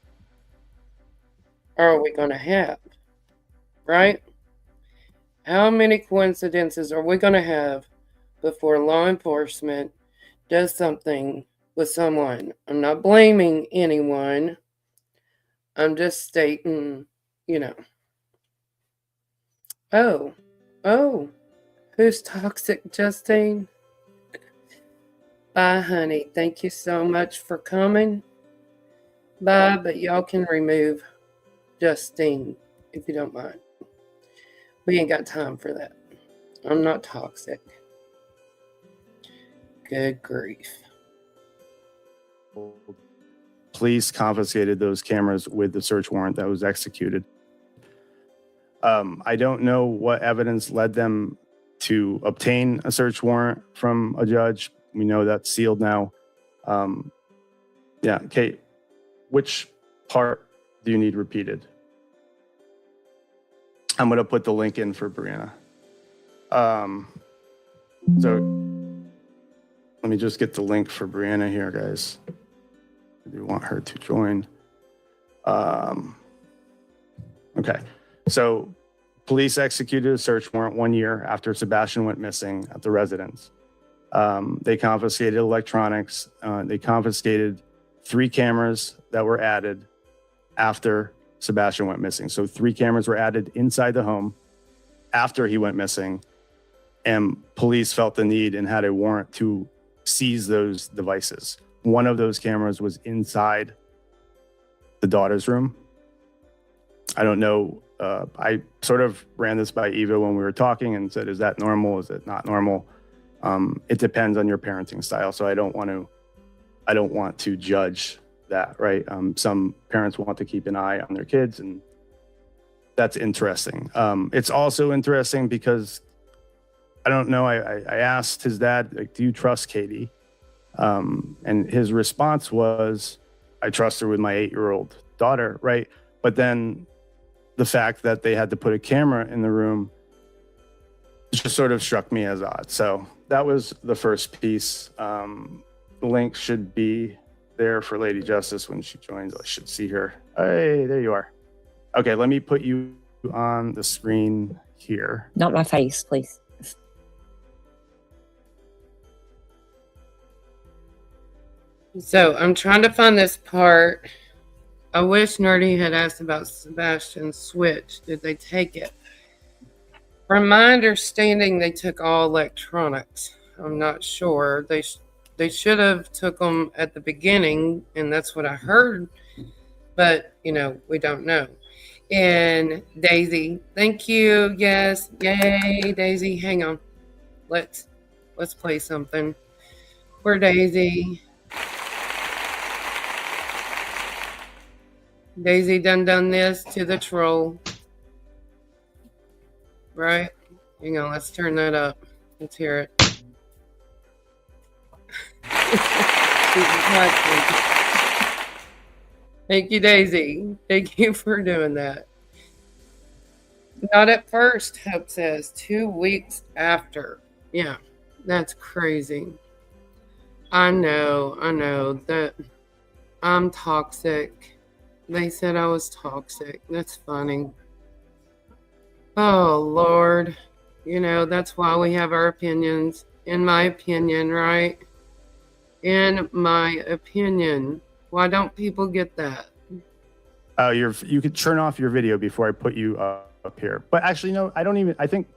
are we going to have? Right? How many coincidences are we going to have before law enforcement does something with someone? I'm not blaming anyone. I'm just stating, Oh, who's toxic, Justine? Bye, honey. Thank you so much for coming. Bye, but y'all can remove Justine if you don't mind. We ain't got time for that. I'm not toxic. Good grief. Police confiscated those cameras with the search warrant that was executed. I don't know what evidence led them to obtain a search warrant from a judge. We know that's sealed now. Yeah, Kate, which part do you need repeated? I'm going to put the link in for Brianna. So let me just get the link for Brianna here, guys. I do want her to join. Okay, so police executed a search warrant 1 year after Sebastian went missing at the residence. They confiscated electronics. They confiscated 3 cameras that were added after Sebastian went missing. So 3 cameras were added inside the home after he went missing, and police felt the need and had a warrant to seize those devices. One of those cameras was inside the daughter's room. I don't know. I sort of ran this by Eva when we were talking and said, is that normal? Is it not normal? It depends on your parenting style. So I don't want to judge that, right? Some parents want to keep an eye on their kids, and that's interesting. It's also interesting because I don't know. I asked his dad, like, do you trust Katie? And his response was, I trust her with my 8-year-old daughter, right? But then the fact that they had to put a camera in the room just sort of struck me as odd. So that was the first piece. The link should be there for Lady Justice when she joins. I should see her. Hey, there you are. Okay, let me put you on the screen here. Not my face, please. So I'm trying to find this part. I wish Nerdy had asked about Sebastian's switch. Did they take it? From my understanding, they took all electronics. I'm not sure. They should have took them at the beginning, and that's what I heard. But, we don't know. And Daisy, thank you. Yes. Yay, Daisy. Hang on. Let's play something. Where Daisy? Daisy done this to the troll. Right? Hang on, let's turn that up. Let's hear it. Thank you, Daisy. Thank you for doing that. Not at first, Hope says. 2 weeks after. Yeah, that's crazy. I know that I'm toxic. They said I was toxic. That's funny. Oh, Lord. You know, that's why we have our opinions. In my opinion, right? In my opinion. Why don't people get that? You could turn off your video before I put you up here. But actually, no, I think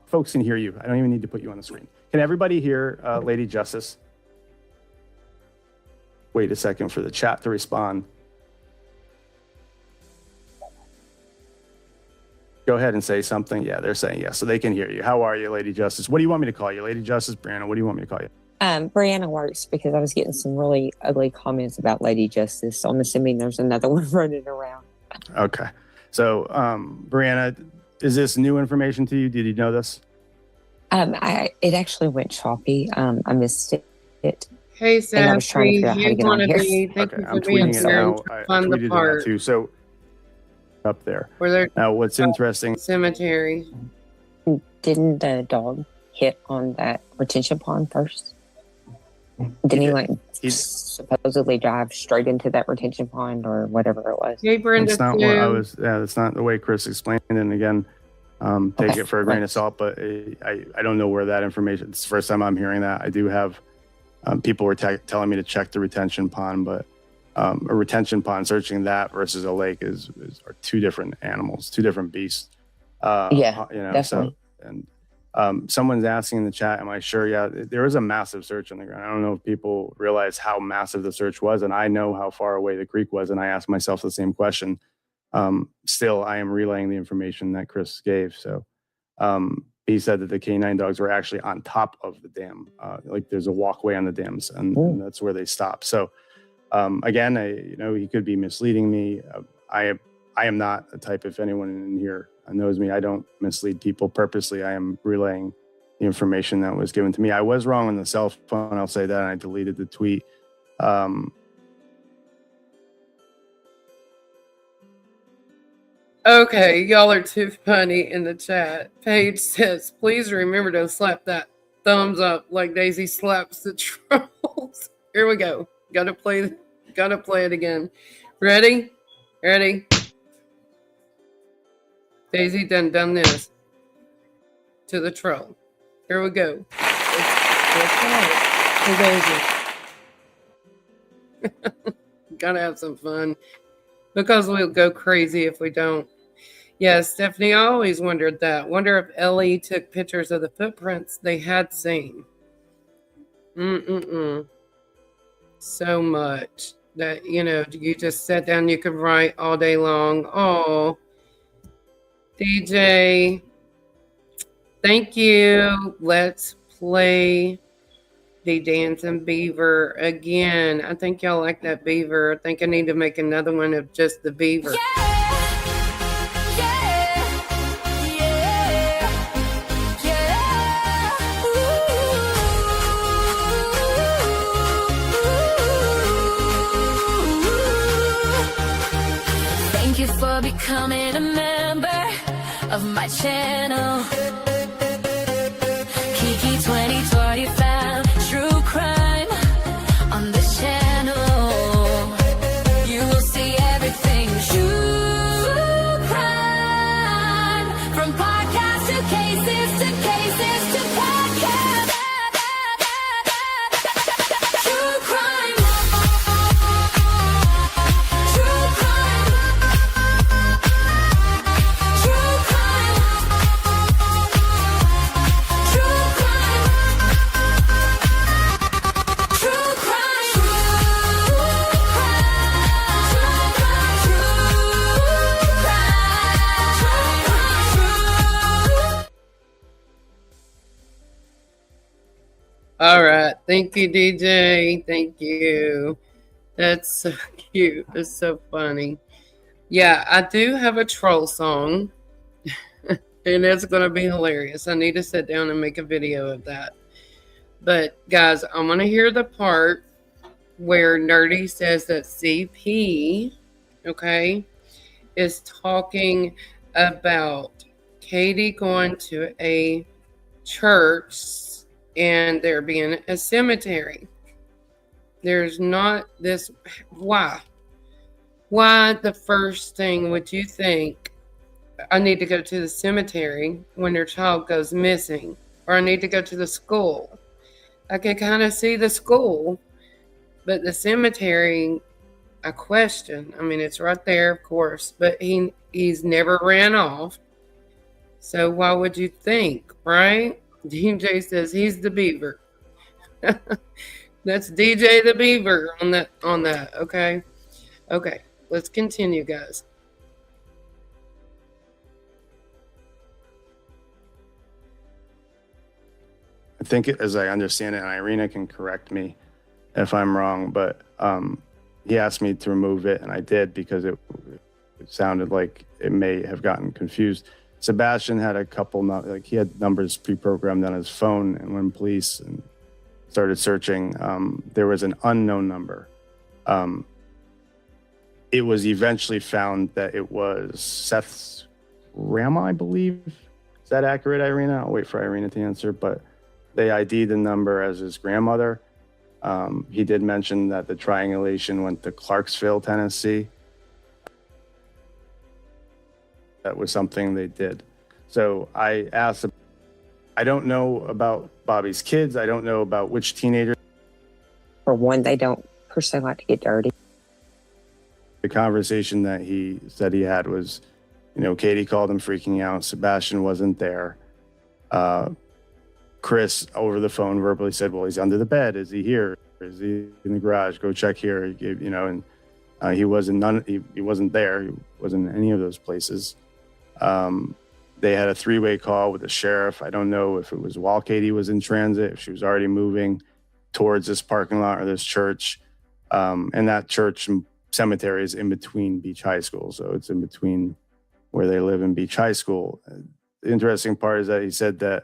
folks can hear you. I don't even need to put you on the screen. Can everybody hear Lady Justice? Wait a second for the chat to respond. Go ahead and say something. Yeah, they're saying yes, so they can hear you. How are you, Lady Justice? What do you want me to call you? Lady Justice, Brianna, what do you want me to call you? Brianna works because I was getting some really ugly comments about Lady Justice. So I'm assuming there's another one running around. Okay. So, Brianna, is this new information to you? Did you know this? It actually went choppy. I missed it. Hey, And I was trying to figure out how to you get on want to here. be. Thank Okay, you I'm for being tweeting it here. now. I Find the tweeted it part out too. So, up there. where they're Now, what's interesting, cemetery. Didn't the dog hit on that retention pond first? Didn't he like supposedly dive straight into that retention pond or whatever it was? Hey, Brenda. that's not what I was, yeah, that's not the way Chris explained it. And again, take Okay, it for a grain right. of salt, but I don't know where that information, it's the first time I'm hearing that. I do have, people were telling me to check the retention pond, but a retention pond, searching that versus a lake are two different animals, two different beasts. Yeah, you know, definitely. so, and someone's asking in the chat, am I sure? Yeah, there was a massive search on the ground. I don't know if people realize how massive the search was, and I know how far away the creek was, and I asked myself the same question. Still, I am relaying the information that Chris gave. So he said that the canine dogs were actually on top of the dam. Like there's a walkway on the dams, and that's where they stop. So again, he could be misleading me. I am not a type, if anyone in here knows me, I don't mislead people purposely. I am relaying the information that was given to me. I was wrong on the cell phone, I'll say that, and I deleted the tweet. Okay, y'all are too funny in the chat. Paige says, please remember to slap that thumbs up like Daisy slaps the trolls. Here we go. Gotta play it again. Ready? Daisy done this to the troll. Here we go. Gotta have some fun because we'll go crazy if we don't. Yes, Stephanie, I always wondered that. Wonder if Ellie took pictures of the footprints they had seen. So much that, you just sat down, you could write all day long. Oh, DJ, thank you. Let's play the Dancing Beaver again. I think y'all like that beaver. I think I need to make another one of just the beaver. Thank you for becoming a member of my channel. Kiki 2025, true crime on this channel. You will see everything true crime, from podcast to cases to podcast. True crime. True crime. True crime. True crime. True crime. All right. Thank you, DJ. Thank you. That's so cute. It's so funny. Yeah, I do have a troll song. And it's going to be hilarious. I need to sit down and make a video of that. But, guys, I want to hear the part where Nerdy says that CP, okay, is talking about Katie going to a church and there being a cemetery. There's not this. Why? Why the first thing would you think I need to go to the cemetery when your child goes missing, or I need to go to the school? I can kind of see the school, but the cemetery, I question. I mean, it's right there, of course, but he's never ran off. So why would you think, right? DJ says he's the beaver. That's DJ the beaver on that. Okay. Okay. Let's continue, guys. I think, as I understand it, and Irina can correct me if I'm wrong, but he asked me to remove it, and I did because it sounded like it may have gotten confused. Sebastian had a couple, he had numbers pre-programmed on his phone, and when police started searching, there was an unknown number. It was eventually found that it was Seth's grandma, I believe. Is that accurate, Irina? I'll wait for Irina to answer, but they ID'd the number as his grandmother. He did mention that the triangulation went to Clarksville, Tennessee. That was something they did. So I asked, I don't know about Bobby's kids. I don't know about which teenager. For one, they don't per se like to get dirty. The conversation that he said he had was, Katie called him freaking out. Sebastian wasn't there. Chris over the phone verbally said, well, he's under the bed. Is he here? Is he in the garage? Go check here. He gave, and he wasn't he wasn't there. He wasn't in any of those places. They had a three-way call with the sheriff. I don't know if it was while Katie was in transit, if she was already moving towards this parking lot or this church. And that church and cemetery is in between Beach High School. So it's in between where they live and Beach High School. The interesting part is that he said that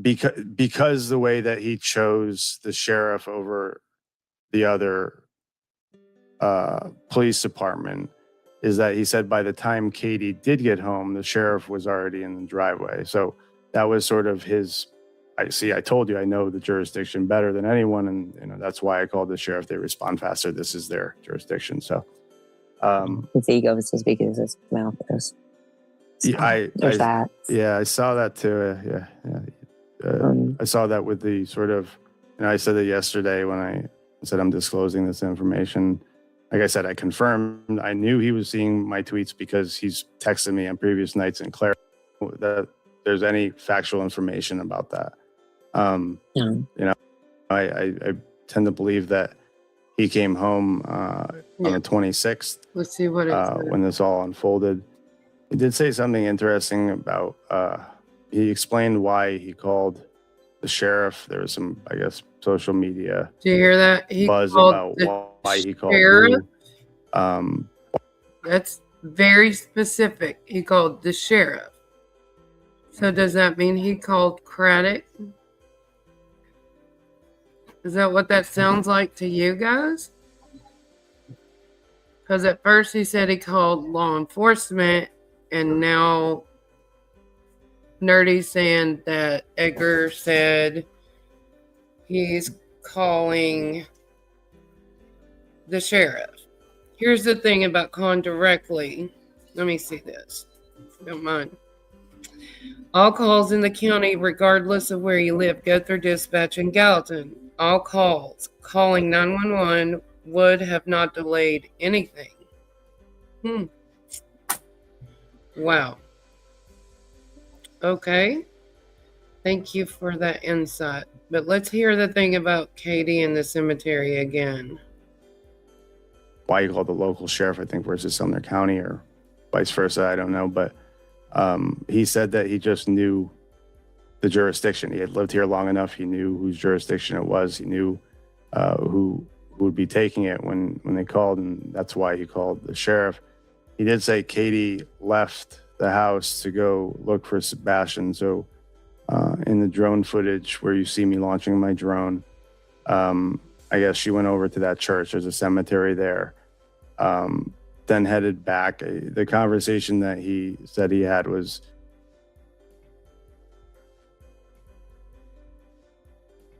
because the way that he chose the sheriff over the other police department is that he said by the time Katie did get home, the sheriff was already in the driveway. So that was sort of his, I told you, I know the jurisdiction better than anyone. And, that's why I called the sheriff. They respond faster. This is their jurisdiction. So his ego is as big as his mouth is. So there's that. Yeah, I saw that too. Yeah. I saw that with the sort of, I said it yesterday when I said I'm disclosing this information. Like I said, I confirmed, I knew he was seeing my tweets because he's texted me on previous nights and clarified that there's any factual information about that. I tend to believe that he came home on the 26th. Let's see what it says. When this all unfolded. He did say something interesting about, he explained why he called the sheriff. There was some, I guess, social media Did you hear that? He buzz called about the why he called sheriff? you. That's very specific. He called the sheriff. So does that mean he called Craddock? Is that what that sounds like to you guys? Because at first he said he called law enforcement, and now Nerdy's saying that Edgar said he's calling the sheriff. Here's the thing about calling directly. Let me see this, if you don't mind. All calls in the county, regardless of where you live, go through dispatch in Gallatin. All calls calling 911 would have not delayed anything. Wow. Okay. Thank you for that insight. But let's hear the thing about Katie and the cemetery again. Why you called the local sheriff, I think, versus Sumner County or vice versa, I don't know. But he said that he just knew the jurisdiction. He had lived here long enough. He knew whose jurisdiction it was. He knew who would be taking it when they called, and that's why he called the sheriff. He did say Katie left the house to go look for Sebastian. So in the drone footage where you see me launching my drone, I guess she went over to that church. There's a cemetery there. Then headed back. The conversation that he said he had was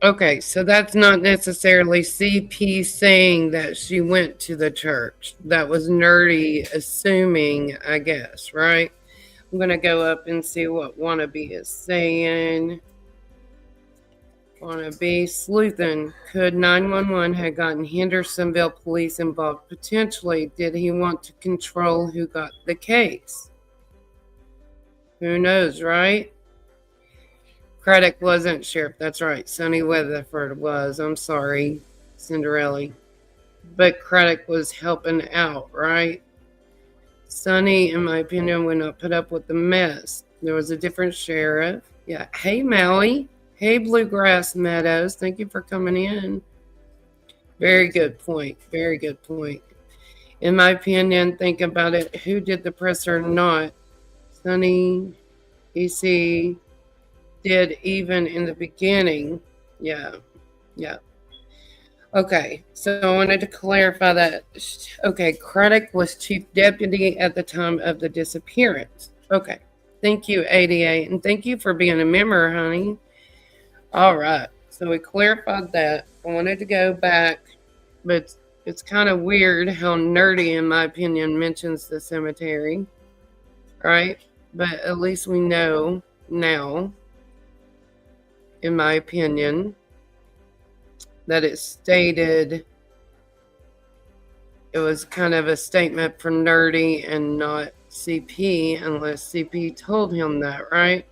Okay, so that's not necessarily CP saying that she went to the church. That was Nerdy assuming, I guess, right? I'm going to go up and see what Wannabe is saying. Wannabe sleuthing. Could 911 have gotten Hendersonville police involved? Potentially. Did he want to control who got the case? Who knows, right? Craddock wasn't sheriff. That's right. Sonny Weatherford was. I'm sorry, Cinderella. But Craddock was helping out, right? Sonny, in my opinion, would not put up with the mess. There was a different sheriff. Yeah. Hey, Maui. Hey, Bluegrass Meadows. Thank you for coming in. Very good point. Very good point. In my opinion, think about it. Who did the press or not? Sonny, EC, did even in the beginning. Yeah. Yeah. Okay, so I wanted to clarify that. Okay, Craddock was chief deputy at the time of the disappearance. Okay, thank you, 88, and thank you for being a member, honey. All right, so we clarified that. I wanted to go back, but it's kind of weird how Nerdy, in my opinion, mentions the cemetery, right? But at least we know now, in my opinion, that it stated it was kind of a statement for Nerdy and not CP, unless CP told him that, right?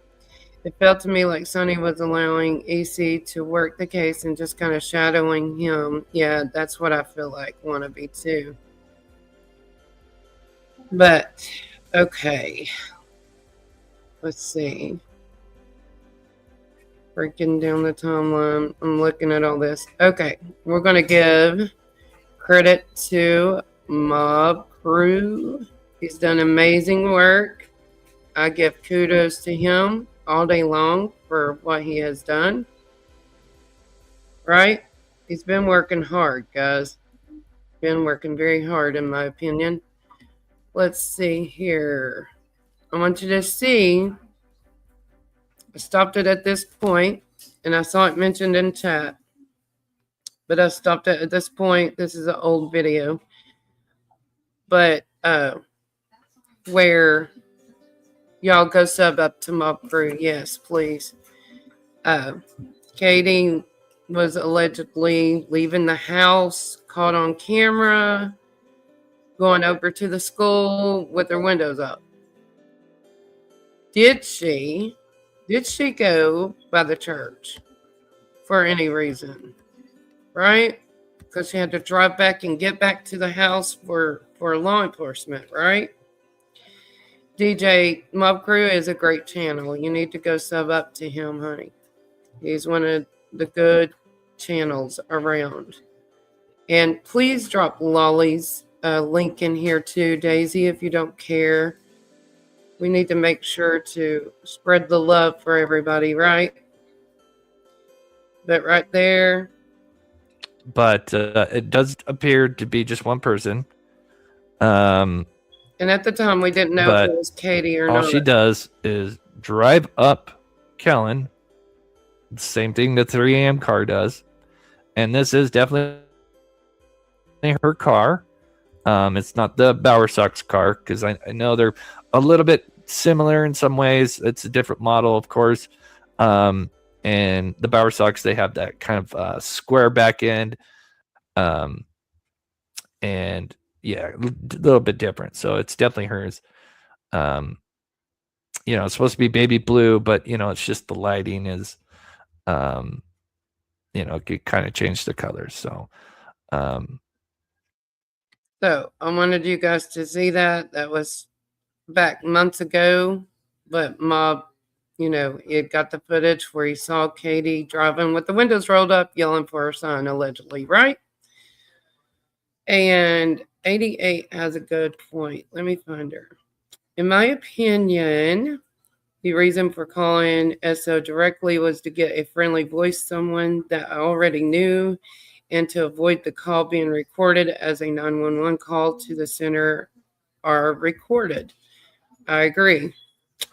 It felt to me like Sonny was allowing EC to work the case and just kind of shadowing him. Yeah, that's what I feel like Wannabe too. But, okay. Let's see. Breaking down the timeline. I'm looking at all this. Okay, we're going to give credit to Mob Crew. He's done amazing work. I give kudos to him all day long for what he has done. Right? He's been working hard, guys. Been working very hard, in my opinion. Let's see here. I want you to see. I stopped it at this point, and I saw it mentioned in chat. But I stopped it at this point. This is an old video. But where y'all go sub up to Mob Crew. Yes, please. Katie was allegedly leaving the house, caught on camera, going over to the school with her windows up. Did she go by the church for any reason? Right? Because she had to drive back and get back to the house for law enforcement, right? DJ Mob Crew is a great channel. You need to go sub up to him, honey. He's one of the good channels around. And please drop Lolly's link in here too, Daisy, if you don't care. We need to make sure to spread the love for everybody, right? But right there. But it does appear to be just one person. And at the time, we didn't know if it was Katie or not. All she does is drive up Kellen. The same thing the 3 a.m. car does. And this is definitely her car. It's not the Bowersox car, because I know they're a little bit similar in some ways. It's a different model, of course. And the Bowersox, they have that kind of square back end. And yeah, a little bit different. So it's definitely hers. It's supposed to be baby blue, but it's just the lighting is, it could kind of change the colors. So I wanted you guys to see that. That was back months ago, but Mob, it got the footage where he saw Katie driving with the windows rolled up, yelling for her son, allegedly, right? And 88 has a good point. Let me find her. In my opinion, the reason for calling SO directly was to get a friendly voice, someone that I already knew, and to avoid the call being recorded, as a 911 call to the center are recorded. I agree.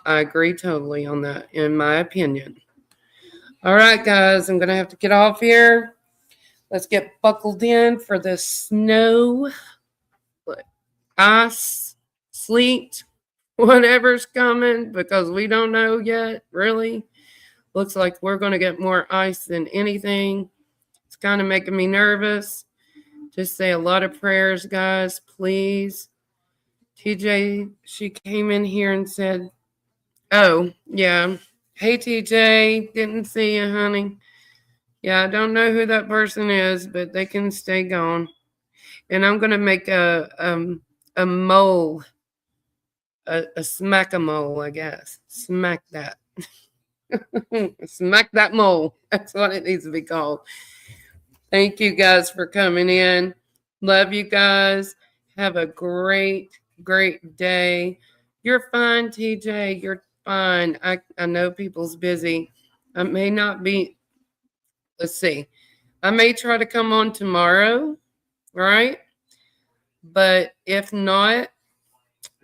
I agree totally on that, in my opinion. All right, guys, I'm going to have to get off here. Let's get buckled in for the snow, ice, sleet, whatever's coming, because we don't know yet, really. Looks like we're going to get more ice than anything. It's kind of making me nervous. Just say a lot of prayers, guys, please. TJ, she came in here and said, oh, yeah. Hey, TJ, didn't see you, honey. Yeah, I don't know who that person is, but they can stay gone. And I'm going to make a mole, a smack-a-mole, I guess. Smack that. Smack that mole. That's what it needs to be called. Thank you guys for coming in. Love you guys. Have a great day. You're fine, TJ. You're fine. I know people's busy. I may not be. Let's see. I may try to come on tomorrow, right? But if not,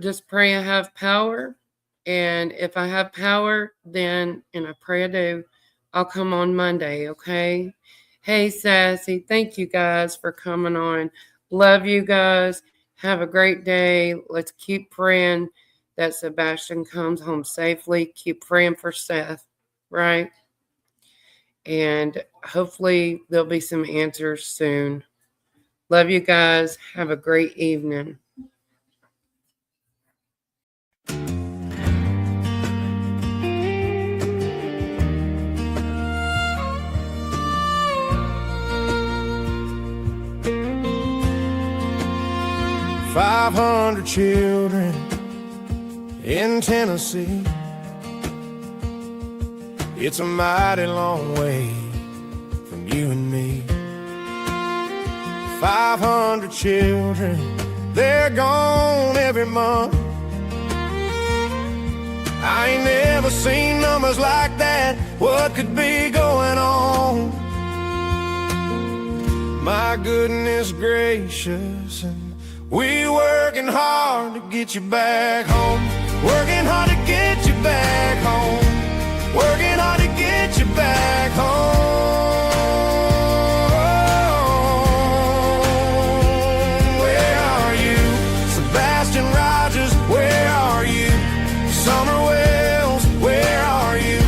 just pray I have power. And if I have power, then, and I pray I do, I'll come on Monday, okay? Hey, Sassy, thank you guys for coming on. Love you guys. Have a great day. Let's keep praying that Sebastian comes home safely. Keep praying for Seth, right? And hopefully there'll be some answers soon. Love you guys. Have a great evening. $500 children in Tennessee. It's a mighty long way from you and me. 500 children, they're gone every month. I ain't never seen numbers like that. What could be going on? My goodness gracious, and we working hard to get you back home. Working hard to get you back home. Working hard to get you back home. Where are you? Sebastian Rogers, where are you? Summer Wells, where are you?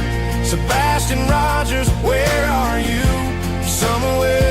Sebastian Rogers, where are you? Summer Wells.